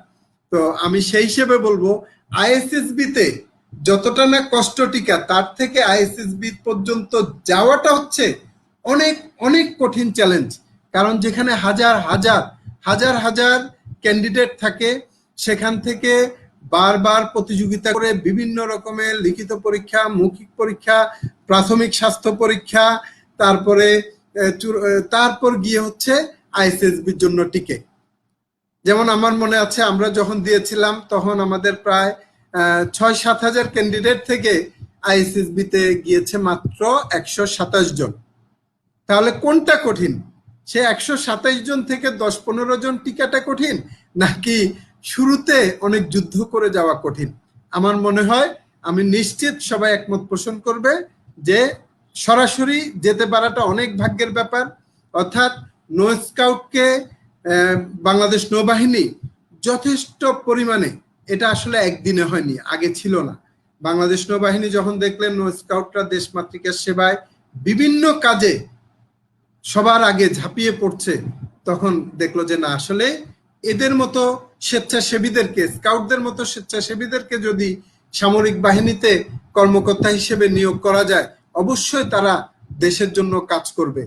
তো আমি সেই হিসেবে বলবো আইএসএসবিতে যতটা না কষ্ট টিকা, তার থেকে আইএসএসবি পর্যন্ত যাওয়াটা হচ্ছে অনেক অনেক কঠিন চ্যালেঞ্জ। কারণ যেখানে হাজার হাজার ক্যান্ডিডেট থাকে, সেখান থেকে বারবার প্রতিযোগিতা করে বিভিন্ন রকমের লিখিত পরীক্ষা, মৌখিক পরীক্ষা, প্রাথমিক স্বাস্থ্য পরীক্ষা, তারপর গিয়ে হচ্ছে আইএসএসবির জন্য টিকে। যেমন আমার মনে আছে, আমরা যখন দিয়েছিলাম তখন আমাদের প্রায় ৬-৭ হাজার ক্যান্ডিডেট থেকে আইএসএসবিতে গিয়েছে মাত্র ১২৭ জন। তাহলে কোনটা কঠিন? সে ১২৭ জন থেকে ১০-১৫ জন টিকাটা কঠিন, নাকি শুরুতে অনেক যুদ্ধ করে যাওয়া কঠিন? আমার মনে হয়, আমি নিশ্চিত সবাই একমত পোষণ করবে যে সরাসরি যেতে পারাটা অনেক ভাগ্যের ব্যাপার। অর্থাৎ নৌ স্কাউটকে বাংলাদেশ নৌবাহিনী যথেষ্ট পরিমাণে, এটা আসলে একদিনে হয়নি, আগে ছিল না। বাংলাদেশ নৌবাহিনী যখন দেখলেন নৌ স্কাউটরা দেশমাতৃকার সেবায় বিভিন্ন কাজে সবার আগে ঝাঁপিয়ে পড়ছে, তখন দেখলো যে না, আসলে এদের মতো স্বেচ্ছাসেবীদেরকে, স্কাউটদের মতো স্বেচ্ছাসেবীদেরকে যদি সামরিক বাহিনীতে কর্মকর্তা হিসেবে নিয়োগ করা যায়, অবশ্যই তারা দেশের জন্য কাজ করবে।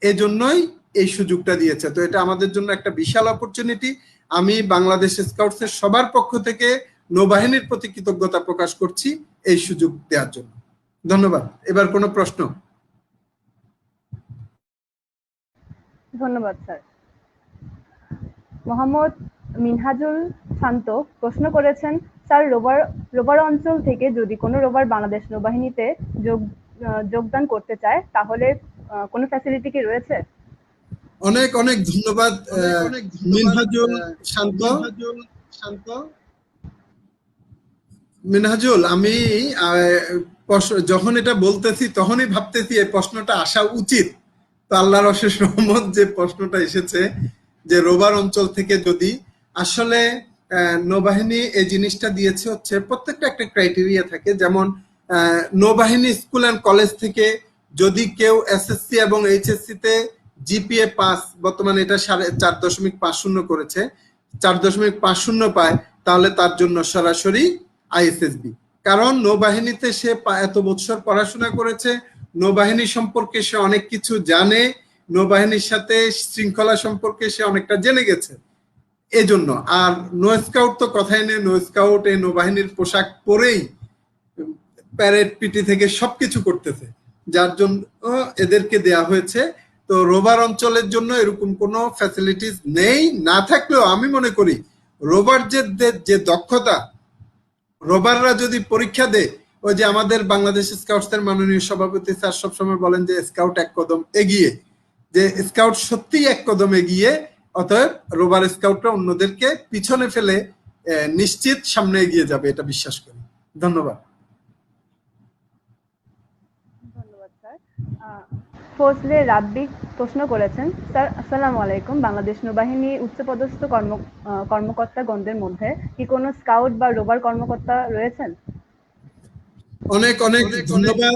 এজন্যই এই সুযোগটা দিয়েছে। তো এটা আমাদের জন্য একটা বিশাল অপরচুনিটি। আমি বাংলাদেশ স্কাউটসের সবার পক্ষ থেকে নৌবাহিনীর প্রতি কৃতজ্ঞতা প্রকাশ করছি এই সুযোগ দেওয়ার জন্য। ধন্যবাদ। এবার কোনো প্রশ্ন? ধন্যবাদ স্যার। মোহাম্মদ মিনহাজুল শান্ত প্রশ্ন করেছেন, স্যার রোভার অঞ্চল থেকে যদি কোনো রোভার বাংলাদেশ নৌবাহিনীতে যোগদান করতে চায়, তাহলে কোনো ফ্যাসিলিটি কি রয়েছে? অনেক অনেক ধন্যবাদ মিনহাজুল শান্ত। মিনহাজুল, আমি যখন এটা বলতেছি তখনই ভাবতেছি এই প্রশ্নটা আসা উচিত। তো আল্লাহর অশেষ রহমত যে প্রশ্নটা এসেছে যে রোভার অঞ্চল থেকে যদি আসলে নৌবাহিনী এই জিনিসটা দিয়েছে হচ্ছে প্রত্যেকটা একটা ক্রাইটেরিয়া থাকে, যেমন নৌবাহিনী স্কুল অ্যান্ড কলেজ থেকে যদি কেউ এসএসসি এবং এইচএসসি তে জিপিএ পাস, বর্তমানে এটা 4.50 করেছে, 4.50 পায়, তাহলে তার জন্য সরাসরি আইএসএসবি। কারণ নৌবাহিনীতে সে এত বছর পড়াশোনা করেছে, নৌবাহিনী সম্পর্কে সে অনেক কিছু জানে, নৌবাহিনীর সাথে শৃঙ্খলা সম্পর্কে সে অনেকটা জেনে গেছে, এজন্য। আর নো স্কাউট তো কথাই নেই, নো স্কাউট এই নৌবাহিনীর পোশাক পরেই প্যারেড পিটি থেকে সবকিছু করতেছে, যার জন্য এদেরকে দেয়া হয়েছে। তো রোভার অঞ্চলের জন্য এরকম কোনো ফ্যাসিলিটিস নেই, না থাকলেও আমি মনে করি রোভার যে দক্ষতা, রোভাররা যদি পরীক্ষা দেয়, ওই যে আমাদের বাংলাদেশ স্কাউটসের মাননীয় সভাপতি স্যার সবসময় বলেন যে স্কাউট এক কদম এগিয়ে, যে স্কাউট সত্যিই এক কদম এগিয়ে, অতএব রোভার স্কাউটরা অন্যদেরকে পিছনে ফেলে নিশ্চিত সামনে এগিয়ে যাবে, এটা বিশ্বাস করি। ধন্যবাদ। ধন্যবাদ স্যার। ফজলে রাব্বি প্রশ্ন করেছেন, স্যার আসসালামু আলাইকুম, বাংলাদেশ নৌবাহিনী উচ্চপদস্থ কর্মকর্তাগণদের মধ্যে কি কোনো স্কাউট বা রোভার কর্মকর্তা রয়েছেন? অনেক অনেক ধন্যবাদ।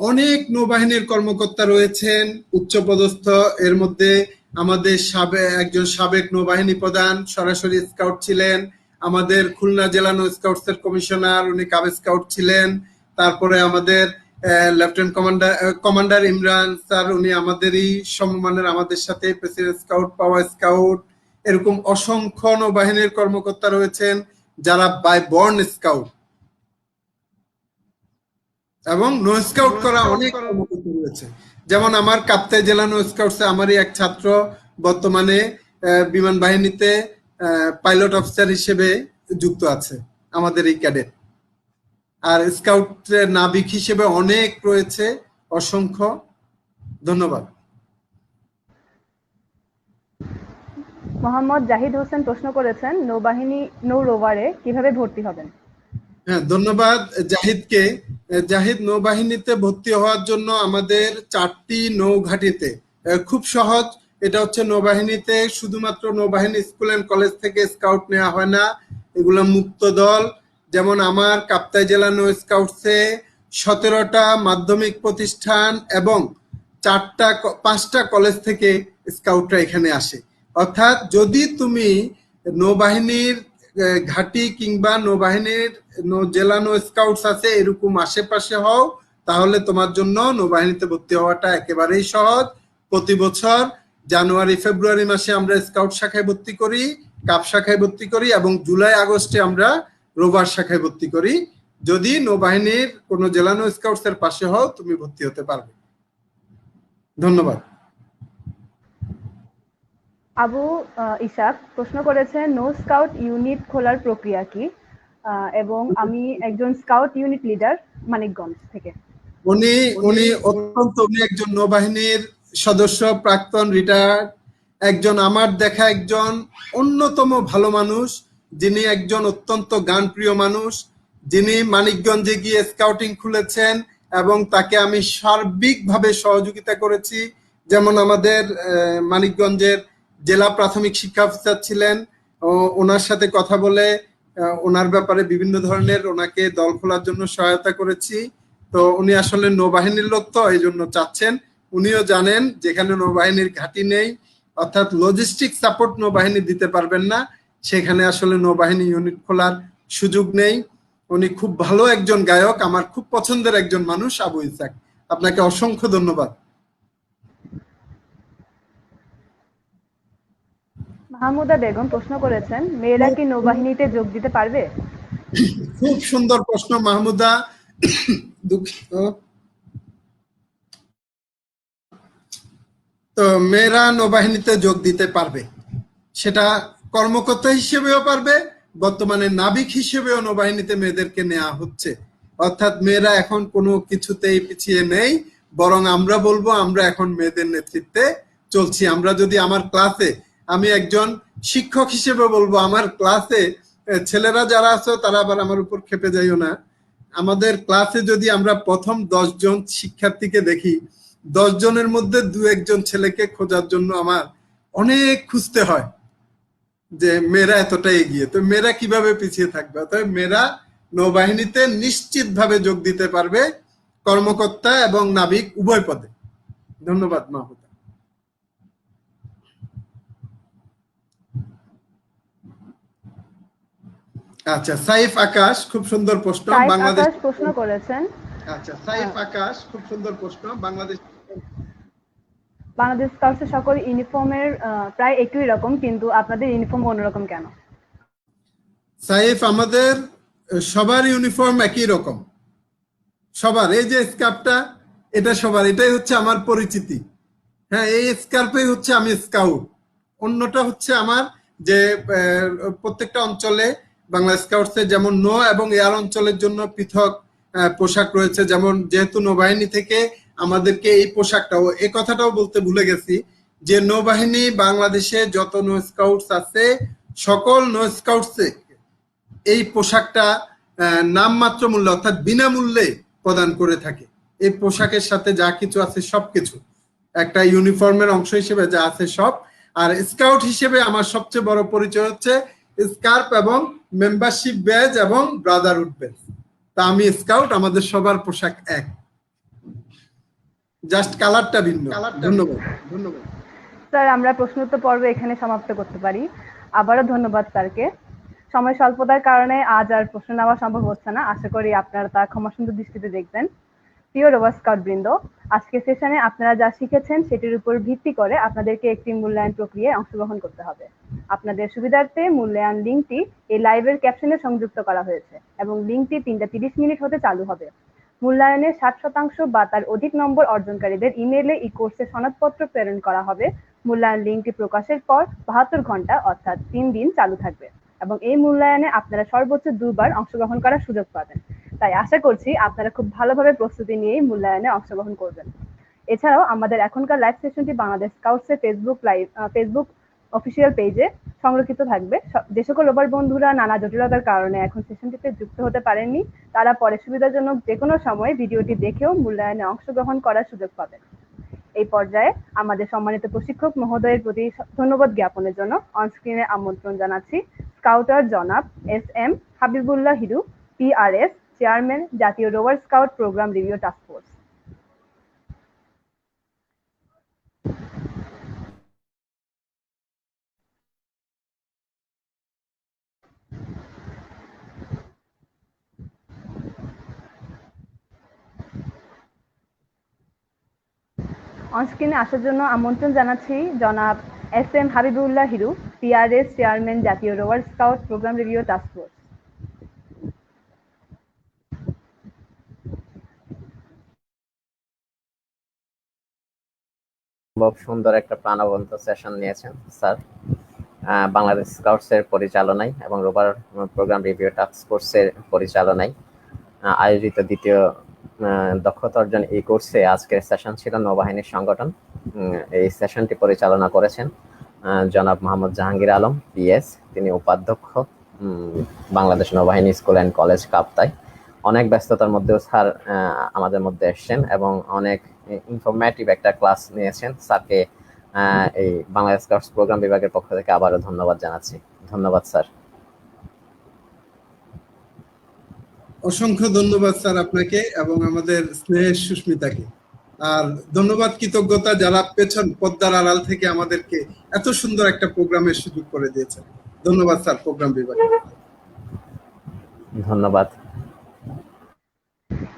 অনেক নৌবাহিনীর কর্মকর্তা রয়েছেন উচ্চপদস্থ, এর মধ্যে আমাদের একজন সাবেক নৌবাহিনী প্রধান সরাসরি স্কাউট ছিলেন, আমাদের খুলনা জেলা নৌ স্কাউটসের কমিশনার, উনি কাব স্কাউট ছিলেন, তারপরে আমাদের লেফটেন্যান্ট কমান্ডার ইমরান স্যার, উনি আমাদেরই সমমানের, আমাদের সাথে প্রেসিডেন্ট স্কাউট, পাওয়ার স্কাউট, এরকম অসংখ্য নৌবাহিনীর কর্মকর্তা রয়েছেন যারা বাই বর্ন স্কাউট এবং নো স্কাউট করা অনেক কর্মকর্তা রয়েছে। যেমন আমার কাপ্তাই জেলা নো স্কাউটসে আমারই এক ছাত্র বর্তমানে বিমান বাহিনীতে পাইলট অফিসার হিসেবে যুক্ত আছে, আমাদের এই ক্যাডেট। আর স্কাউট নাবিক হিসেবে অনেক রয়েছে, অসংখ্য। ধন্যবাদ। মোহাম্মদ জাহিদ হোসেন প্রশ্ন করেছেন, নৌ রোভারে কিভাবে ভর্তি হবেন? হ্যাঁ, ধন্যবাদ জাহিদকে। জাহিদ, নৌবাহিনীতে ভর্তি হওয়ার জন্য আমাদের 4টি নৌঘাটিতে খুব সহজ। এটা হচ্ছে নৌবাহিনীতে শুধুমাত্র নৌবাহিনী স্কুল অ্যান্ড কলেজ থেকে স্কাউট নেওয়া হয় না, এগুলো মুক্ত দল। যেমন আমার কাপ্তাই জেলা নৌ স্কাউটসে 17টা মাধ্যমিক প্রতিষ্ঠান এবং 5টা কলেজ থেকে স্কাউটরা এখানে আসে। অর্থাৎ যদি তুমি নৌবাহিনীর ঘাটি কিংবা নৌবাহিনীর জেলা নৌ স্কাউটস আছে এরকম আশেপাশে হও, তাহলে তোমার জন্য নৌবাহিনীতে ভর্তি হওয়াটা একেবারেই সহজ। প্রতি বছর জানুয়ারি ফেব্রুয়ারি মাসে আমরা স্কাউট শাখায় ভর্তি করি, কাপ শাখায় ভর্তি করি এবং জুলাই আগস্টে আমরা রোভার শাখায় ভর্তি করি। যদি নৌবাহিনীর কোনো জেলা নৌ স্কাউটস এর পাশে হও, তুমি ভর্তি হতে পারবে। ধন্যবাদ। আবু ইসাক প্রশ্ন করেছেন, নো স্কাউট ইউনিট খোলার প্রক্রিয়া কি? এবং আমি একজন স্কাউট ইউনিট লিডার মানিকগঞ্জ থেকে। উনি একজন নৌবাহিনীর সদস্য, প্রাক্তন রিটায়ার্ড, একজন আমার দেখা একজন অন্যতম ভালো মানুষ, যিনি একজন অত্যন্ত গানপ্রিয় মানুষ, যিনি মানিকগঞ্জে গিয়ে স্কাউটিং খুলেছেন এবং তাকে আমি সার্বিকভাবে সহযোগিতা করেছি। যেমন আমাদের মানিকগঞ্জের জেলা প্রাথমিক শিক্ষা অফিসার ছিলেন, ওনার সাথে কথা বলে ওনার ব্যাপারে বিভিন্ন ধরনের ওনাকে দল খোলার জন্য সহায়তা করেছি। তো উনি আসলে নৌবাহিনীর লোক, তো এই জন্য চাচ্ছেন। উনিও জানেন যেখানে নৌবাহিনীর ঘাঁটি নেই, অর্থাৎ লজিস্টিক সাপোর্ট নৌবাহিনী দিতে পারবেন না, সেখানে আসলে নৌবাহিনী ইউনিট খোলার সুযোগ নেই। উনি খুব ভালো একজন গায়ক, আমার খুব পছন্দের একজন মানুষ আবু ইসাক। আপনাকে অসংখ্য ধন্যবাদ। মাহমুদা বেগম প্রশ্ন করেছেন, মেয়েরা কি নৌবাহিনীতে যোগ দিতে পারবে? খুব সুন্দর প্রশ্ন মাহমুদা। দুঃখিত। তো মেয়েরা নৌবাহিনীতে যোগ দিতে পারবে, সেটা কর্মকর্তা হিসেবেও পারবে, বর্তমানে নাবিক হিসেবেও নৌবাহিনীতে মেয়েদেরকে নেওয়া হচ্ছে। অর্থাৎ মেয়েরা এখন কোনো কিছুতেই পিছিয়ে নেই, বরং আমরা বলবো আমরা এখন মেয়েদের নেতৃত্বে চলছি। আমরা যদি আমার ক্লাসে, আমি একজন শিক্ষক হিসেবে বলবো, আমার ক্লাসে ছেলেরা যারা আছো তারা আবার আমার উপর ক্ষেপে যাইও না। আমাদের ক্লাসে যদি আমরা প্রথম 10 জন শিক্ষার্থীকে দেখি, 10 জনের মধ্যে 2-1 জন ছেলেকে খোঁজার জন্য আমার অনেক খুঁজতে হয় যে মেয়েরা এতটা এগিয়ে, তো মেয়েরা কিভাবে পিছিয়ে থাকবে? তবে মেয়েরা নৌবাহিনীতে নিশ্চিতভাবে যোগ দিতে পারবে, কর্মকর্তা এবং নাবিক উভয় পদে। ধন্যবাদ মাহমুদা। আচ্ছা, সাইফ আকাশ, খুব সুন্দর প্রশ্ন। সাইফ বাংলাদেশ আকাশ প্রশ্ন করেছেন, আচ্ছা, সাইফ আকাশ, খুব সুন্দর প্রশ্ন। বাংলাদেশ বাংলাদেশ স্কাউটসের সকল ইউনিফর্মের প্রায় একই রকম, কিন্তু আপনাদের ইউনিফর্ম অন্যরকম কেন? সাইফ, আমাদের সবার ইউনিফর্ম একই রকম, সবার। এই যে স্কার্ফটা, এটা সবার, এটাই হচ্ছে আমার পরিচিতি। হ্যাঁ, এই স্কার্ফেই হচ্ছে আমি স্কাউট। অন্যটা হচ্ছে আমার যে প্রত্যেকটা অঞ্চলে বাংলা স্কাউটসে যেমন নৌ এবং এয়ার অঞ্চলের জন্য পৃথক পোশাক রয়েছে। যেমন যেহেতু নৌবাহিনী থেকে আমাদেরকে এই পোশাকটাও, এই কথাটাও বলতে ভুলে গেছি যে নৌবাহিনী বাংলাদেশে যত নৌ স্কাউটস আছে, সকল নৌ স্কাউটসে এই পোশাকটা নামমাত্র মূল্যে অর্থাৎ বিনামূল্যে প্রদান করে থাকে। এই পোশাকের সাথে যা কিছু আছে সবকিছু একটা ইউনিফর্মের অংশ হিসেবে যা আছে সব। আর স্কাউট হিসেবে আমার সবচেয়ে বড় পরিচয় হচ্ছে স্কার্ফ এবং মেম্বারশিপ ব্যাজ এবং ব্রাদারহুড ব্যাজ। তা আমি স্কাউট, আমাদের সবার পোশাক এক, জাস্ট কালারটা ভিন্ন। ধন্যবাদ। ধন্যবাদ স্যার, আমরা প্রশ্নোত্তর পর্ব এখানে সমাপ্ত করতে পারি। আবারও ধন্যবাদ স্যারকে। সময় স্বল্পতার কারণে আজ আর প্রশ্ন নেওয়া সম্ভব হচ্ছে না, আশা করি আপনারা তা ক্ষমাসুন্দর দৃষ্টিতে দেখবেন। প্রিয় রোভার স্কাউট বৃন্দ, আজকের সেশনে আপনারা যা শিখেছেন সেটির উপর ভিত্তি করে আপনাদেরকে একটি মূল্যায়ন প্রক্রিয়ায় অংশগ্রহণ করতে হবে। আপনাদের সুবিধার্থে মূল্যায়ন লিঙ্কটি এই লাইভের ক্যাপশনে সংযুক্ত করা হয়েছে এবং লিঙ্কটি 3:30 হতে চালু হবে। মূল্যায়নের 60% বা তার অধিক নম্বর অর্জনকারীদের ইমেইলে এই কোর্সের সনদপত্র প্রেরণ করা হবে। মূল্যায়ন লিঙ্কটি প্রকাশের পর 72 ঘন্টা অর্থাৎ 3 দিন চালু থাকবে এবং এই মূল্যায়নে আপনারা সর্বোচ্চ 2 বার অংশগ্রহণ করার সুযোগ পাবেন। তাই আশা করছি আপনারা খুব ভালোভাবে প্রস্তুতি নিয়েই মূল্যায়নে অংশগ্রহণ করবেন। এছাড়াও আমাদের এখনকার লাইভ সেশনটি বাংলাদেশ স্কাউটসের ফেসবুক অফিসিয়াল পেজে সংরক্ষিত থাকবে। যে সকল রোভার বন্ধুরা নানা জটিলতার কারণে এখন সেশনটিতে যুক্ত হতে পারেননি, তারা পরে সুবিধাজনক যে কোনো সময় ভিডিওটি দেখেও মূল্যায়নে অংশগ্রহণ করার সুযোগ পাবেন। এই পর্যায়ে আমাদের সম্মানিত প্রশিক্ষক মহোদয়ের প্রতি ধন্যবাদ জ্ঞাপনের জন্য অনস্ক্রিনে আমন্ত্রণ জানাচ্ছি স্কাউটার জনাব SM Habibullah Hiru, PRS, chairman, জাতীয় rover scout program review task force. অনস্ক্রিনে আসার জন্য আমন্ত্রণ জানাচ্ছি জনাব SM Habibullah Hiru, PRS, chairman, জাতীয় rover scout program review task force. খুব সুন্দর একটা প্রাণবন্ত সেশন নিয়েছেন স্যার। বাংলাদেশ স্কাউটসের পরিচালনায় এবং রোভার প্রোগ্রাম রিভিউ টাস্ক ফোর্সের পরিচালনায় আয়োজিত দ্বিতীয় দক্ষতা অর্জন এই কোর্সে আজকের সেশন ছিল নৌবাহিনীর সংগঠন। এই সেশনটি পরিচালনা করেছেন জনাব মোহাম্মদ জাহাঙ্গীর আলম, PS। তিনি উপাধ্যক্ষ, বাংলাদেশ নৌবাহিনী স্কুল অ্যান্ড কলেজ, কাপ্তাই। অনেক ব্যস্ততার মধ্যেও স্যার আমাদের মধ্যে এসছেন এবং অনেক ইনফরমেটিভ একটা ক্লাস নিয়েছেন। স্যারকে এই বাংলাদেশ স্কাউটস প্রোগ্রাম বিভাগের পক্ষ থেকে আবারও ধন্যবাদ জানাচ্ছি। ধন্যবাদ স্যার। অসংখ্য ধন্যবাদ স্যার আপনাকে এবং আমাদের স্নেহের সুস্মিতাকে। আর ধন্যবাদ, কৃতজ্ঞতা যারা পেছন পর্দার আড়াল থেকে আমাদেরকে এত সুন্দর একটা প্রোগ্রামের সুযোগ করে দিয়েছেন। ধন্যবাদ স্যার প্রোগ্রাম বিভাগে। ধন্যবাদ।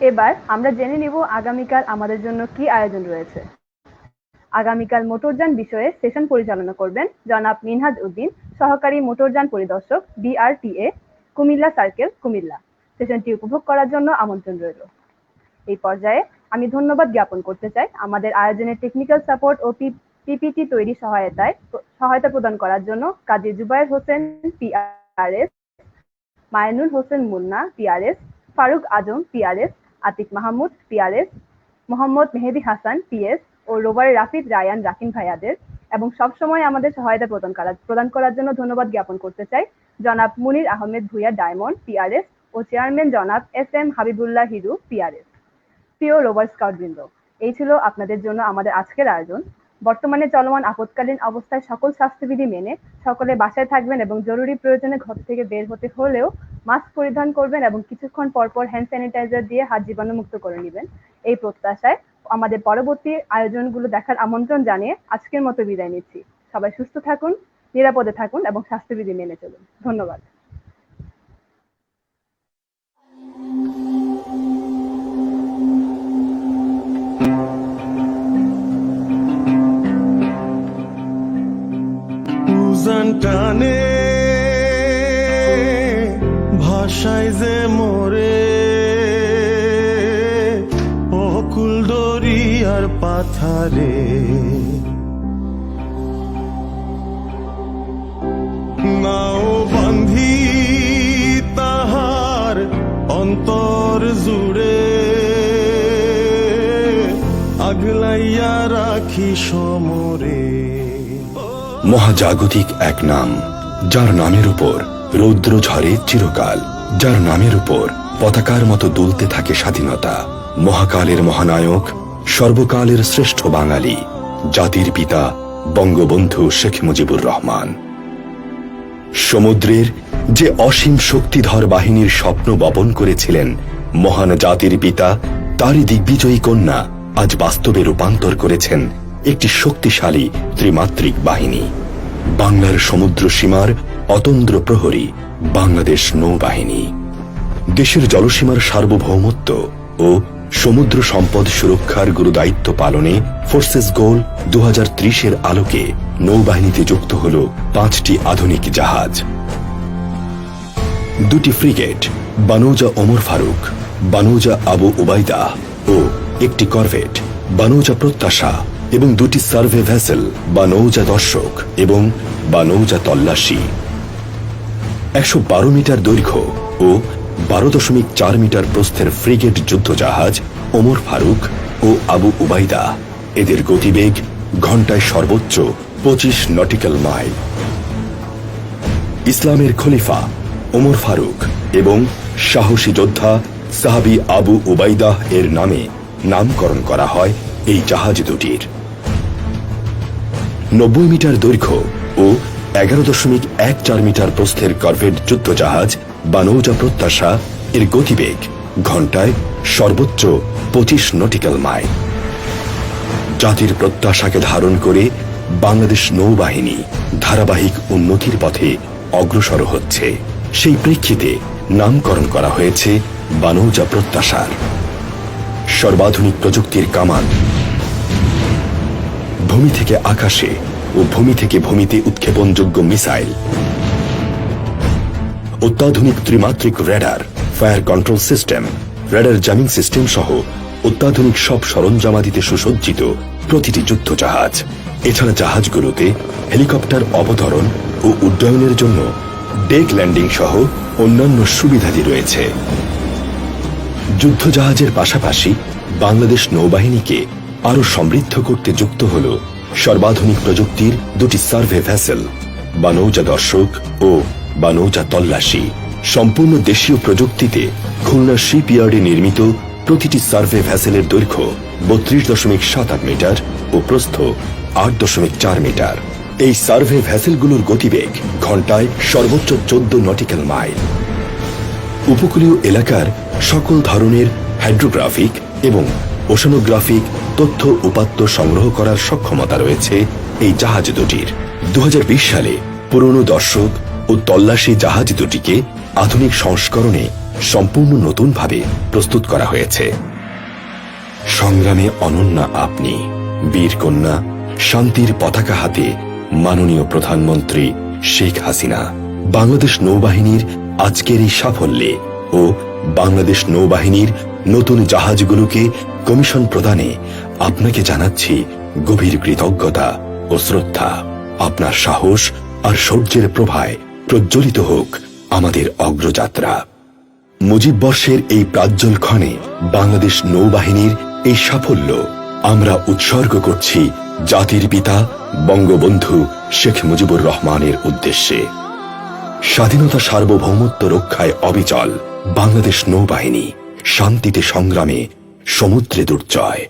এবার আমরা জেনে নিব আগামীকাল আমাদের জন্য কি আয়োজন রয়েছে। আগামীকাল মোটরযান বিষয়ে সেশন পরিচালনা করবেন জনাব মিনহাজ উদ্দিন, সহকারী মোটরযান পরিদর্শক, BRTA, কুমিল্লা সার্কেল, কুমিল্লা। সেশনটি উপভোগ করার জন্য আমন্ত্রণ রইল। এই পর্যায়ে আমি ধন্যবাদ জ্ঞাপন করতে চাই আমাদের আয়োজনের টেকনিক্যাল সাপোর্ট ও PPT তৈরি সহায়তা প্রদান করার জন্য কাজী জুবায়ের হোসেন, PRS, মাইনুল হোসেন মুন্না, PRS, ফারুক আজম, PRS, Atik Mahmud, PRS, Mohammad Mehedi Hasan, PS ও রোভার রাফিদ রাকিন ভাইয়াদের এবং সবসময় আমাদের সহায়তা প্রদান করার জন্য ধন্যবাদ জ্ঞাপন করতে চাই জনাব মুনির আহমেদ ভূঁইয়া ডায়মন্ড পিআরএস ও চেয়ারম্যান জনাব SM হাবিবুল্লাহ হিরু পিআরএস। প্রিয় রোভার স্কাউট বৃন্দ, এই ছিল আপনাদের জন্য আমাদের আজকের আয়োজন। বর্তমানে চলমান আপৎকালীন অবস্থায় সকল স্বাস্থ্যবিধি মেনে সকলে বাসায় থাকবেন এবং জরুরি প্রয়োজনে ঘর থেকে বের হতে হলেও মাস্ক পরিধান করবেন এবং কিছুক্ষণ পরপর হ্যান্ড স্যানিটাইজার দিয়ে হাত জীবাণুমুক্ত করে নেবেন। এই প্রত্যাশায় আমাদের পরবর্তী আয়োজনগুলো দেখার আমন্ত্রণ জানিয়ে আজকের মতো বিদায় নিচ্ছি। সবাই সুস্থ থাকুন, নিরাপদে থাকুন এবং স্বাস্থ্যবিধি মেনে চলুন। ধন্যবাদ। উজান টানে ভাষায় যে মোরে অকুল দরিয়ার পাথারে, নাও বান্ধি তাহার অন্তর জুড়ে আগলাইয়া রাখি সমরে। মহাজাগতিক এক নাম, যার নামের উপর রৌদ্র ঝরে চিরকাল, যার নামের উপর পতাকার মতো দুলতে থাকে স্বাধীনতা। মহাকালের মহানায়ক, সর্বকালের শ্রেষ্ঠ বাঙালি, জাতির পিতা বঙ্গবন্ধু শেখ মুজিবুর রহমান। সমুদ্রের যে অসীম শক্তিধর বাহিনীর স্বপ্ন বপন করেছিলেন মহান জাতির পিতা, তারই দিগ্বিজয়ী কন্যা আজ বাস্তবে রূপান্তর করেছেন একটি শক্তিশালী ত্রিমাত্রিক বাহিনী। বাংলার সমুদ্র সীমার অতন্দ্র প্রহরী বাংলাদেশ নৌবাহিনী। দেশের জলসীমার সার্বভৌমত্ব ও সমুদ্র সম্পদ সুরক্ষার গুরুদায়িত্ব পালনে ফোর্সেস গোল 2030-এর আলোকে নৌবাহিনীতে যুক্ত হল 5টি আধুনিক জাহাজ, 2টি ফ্রিগেট বানৌজা ওমর ফারুক, বানৌজা আবু উবাইদা ও একটি করভেট বানৌজা প্রত্যাশা এবং 2টি সার্ভে ভেসেল বানৌজা দর্শক এবং বানৌজা তল্লাশি। 112 মিটার দৈর্ঘ্য ও 12.4 মিটার প্রস্থের ফ্রিগেট যুদ্ধজাহাজ ওমর ফারুক ও আবু উবাইদা, এদের গতিবেগ ঘন্টায় সর্বোচ্চ 25 নটিক্যাল মাইল। ইসলামের খলিফা ওমর ফারুক এবং সাহসী যোদ্ধা সাহাবী আবু উবাইদাহ এর নামে নামকরণ করা হয় এই জাহাজ দুটির। 90 মিটার দৈর্ঘ্য ও 11.14 মিটার প্রস্থের করভেট যুদ্ধজাহাজ বানৌজা প্রত্যাশা, এর গতিবেগ ঘন্টায় সর্বোচ্চ 25 নটিক্যাল মাইল। জাতির প্রত্যাশাকে ধারণ করে বাংলাদেশ নৌবাহিনী ধারাবাহিক উন্নতির পথে অগ্রসর হচ্ছে। সেই প্রেক্ষিতে নামকরণ করা হয়েছে বানৌজা প্রত্যাশার। সর্বাধুনিক প্রযুক্তির কামান, ভূমি থেকে আকাশে ও ভূমি থেকে ভূমিতে উৎক্ষেপণযোগ্য মিসাইল, অত্যাধুনিক ত্রিমাত্রিক radar, fire control system, radar jamming system সহ অত্যাধুনিক সব সরঞ্জামাদিতে সুসজ্জিত প্রতিটি যুদ্ধজাহাজ। এছাড়া জাহাজগুলোতে হেলিকপ্টার অবতরণ ও উড্ডয়নের জন্য ডেক ল্যান্ডিং সহ অন্যান্য সুবিধাদি রয়েছে। যুদ্ধজাহাজের পাশাপাশি বাংলাদেশ নৌবাহিনীকে আরো সমৃদ্ধ করতে যুক্ত হল সর্বাধুনিক প্রযুক্তির 2টি সার্ভে ভেসেল বানৌজা দর্শক ও বানৌজা তল্লাশি। সম্পূর্ণ দেশীয় প্রযুক্তিতে খুলনা শিপইয়ার্ডে নির্মিত প্রতিটি সার্ভে ভেসেলের দৈর্ঘ্য 32.78 মিটার ও প্রস্থ 8.4 মিটার। এই সার্ভে ভেসেলগুলোর গতিবেগ ঘন্টায় সর্বোচ্চ 14 নটিক্যাল মাইল। উপকূলীয় এলাকার সকল ধরনের হাইড্রোগ্রাফিক এবং ওশানোগ্রাফিক তথ্য উপাত্ত সংগ্রহ করার সক্ষমতা রয়েছে এই জাহাজ দুটির। 2020 সালে পুরনো দর্শক ও তল্লাশি জাহাজ দুটিকে আধুনিক সংস্করণে সম্পূর্ণ নতুনভাবে প্রস্তুত করা হয়েছে। সংগ্রামে অনন্যা আপনি, বীর কন্যা, শান্তির পতাকা হাতে মাননীয় প্রধানমন্ত্রী শেখ হাসিনা। বাংলাদেশ নৌবাহিনীর আজকের এই সাফল্যে ও বাংলাদেশ নৌবাহিনীর নতুন জাহাজগুলোকে কমিশন প্রদানে আপনাকে জানাচ্ছি গভীর কৃতজ্ঞতা ও শ্রদ্ধা। আপনার সাহস আর শৌর্যের প্রভায় প্রজ্বলিত হোক আমাদের অগ্রযাত্রা। মুজিব বর্ষের এই প্রাজ্জ্বল ক্ষণে বাংলাদেশ নৌবাহিনীর এই সাফল্য আমরা উৎসর্গ করছি জাতির পিতা বঙ্গবন্ধু শেখ মুজিবুর রহমানের উদ্দেশ্যে। স্বাধীনতা সার্বভৌমত্ব রক্ষায় অবিচল বাংলাদেশ নৌবাহিনী, শান্তিতে সংগ্রামে সমুদ্রে দুর্জয়।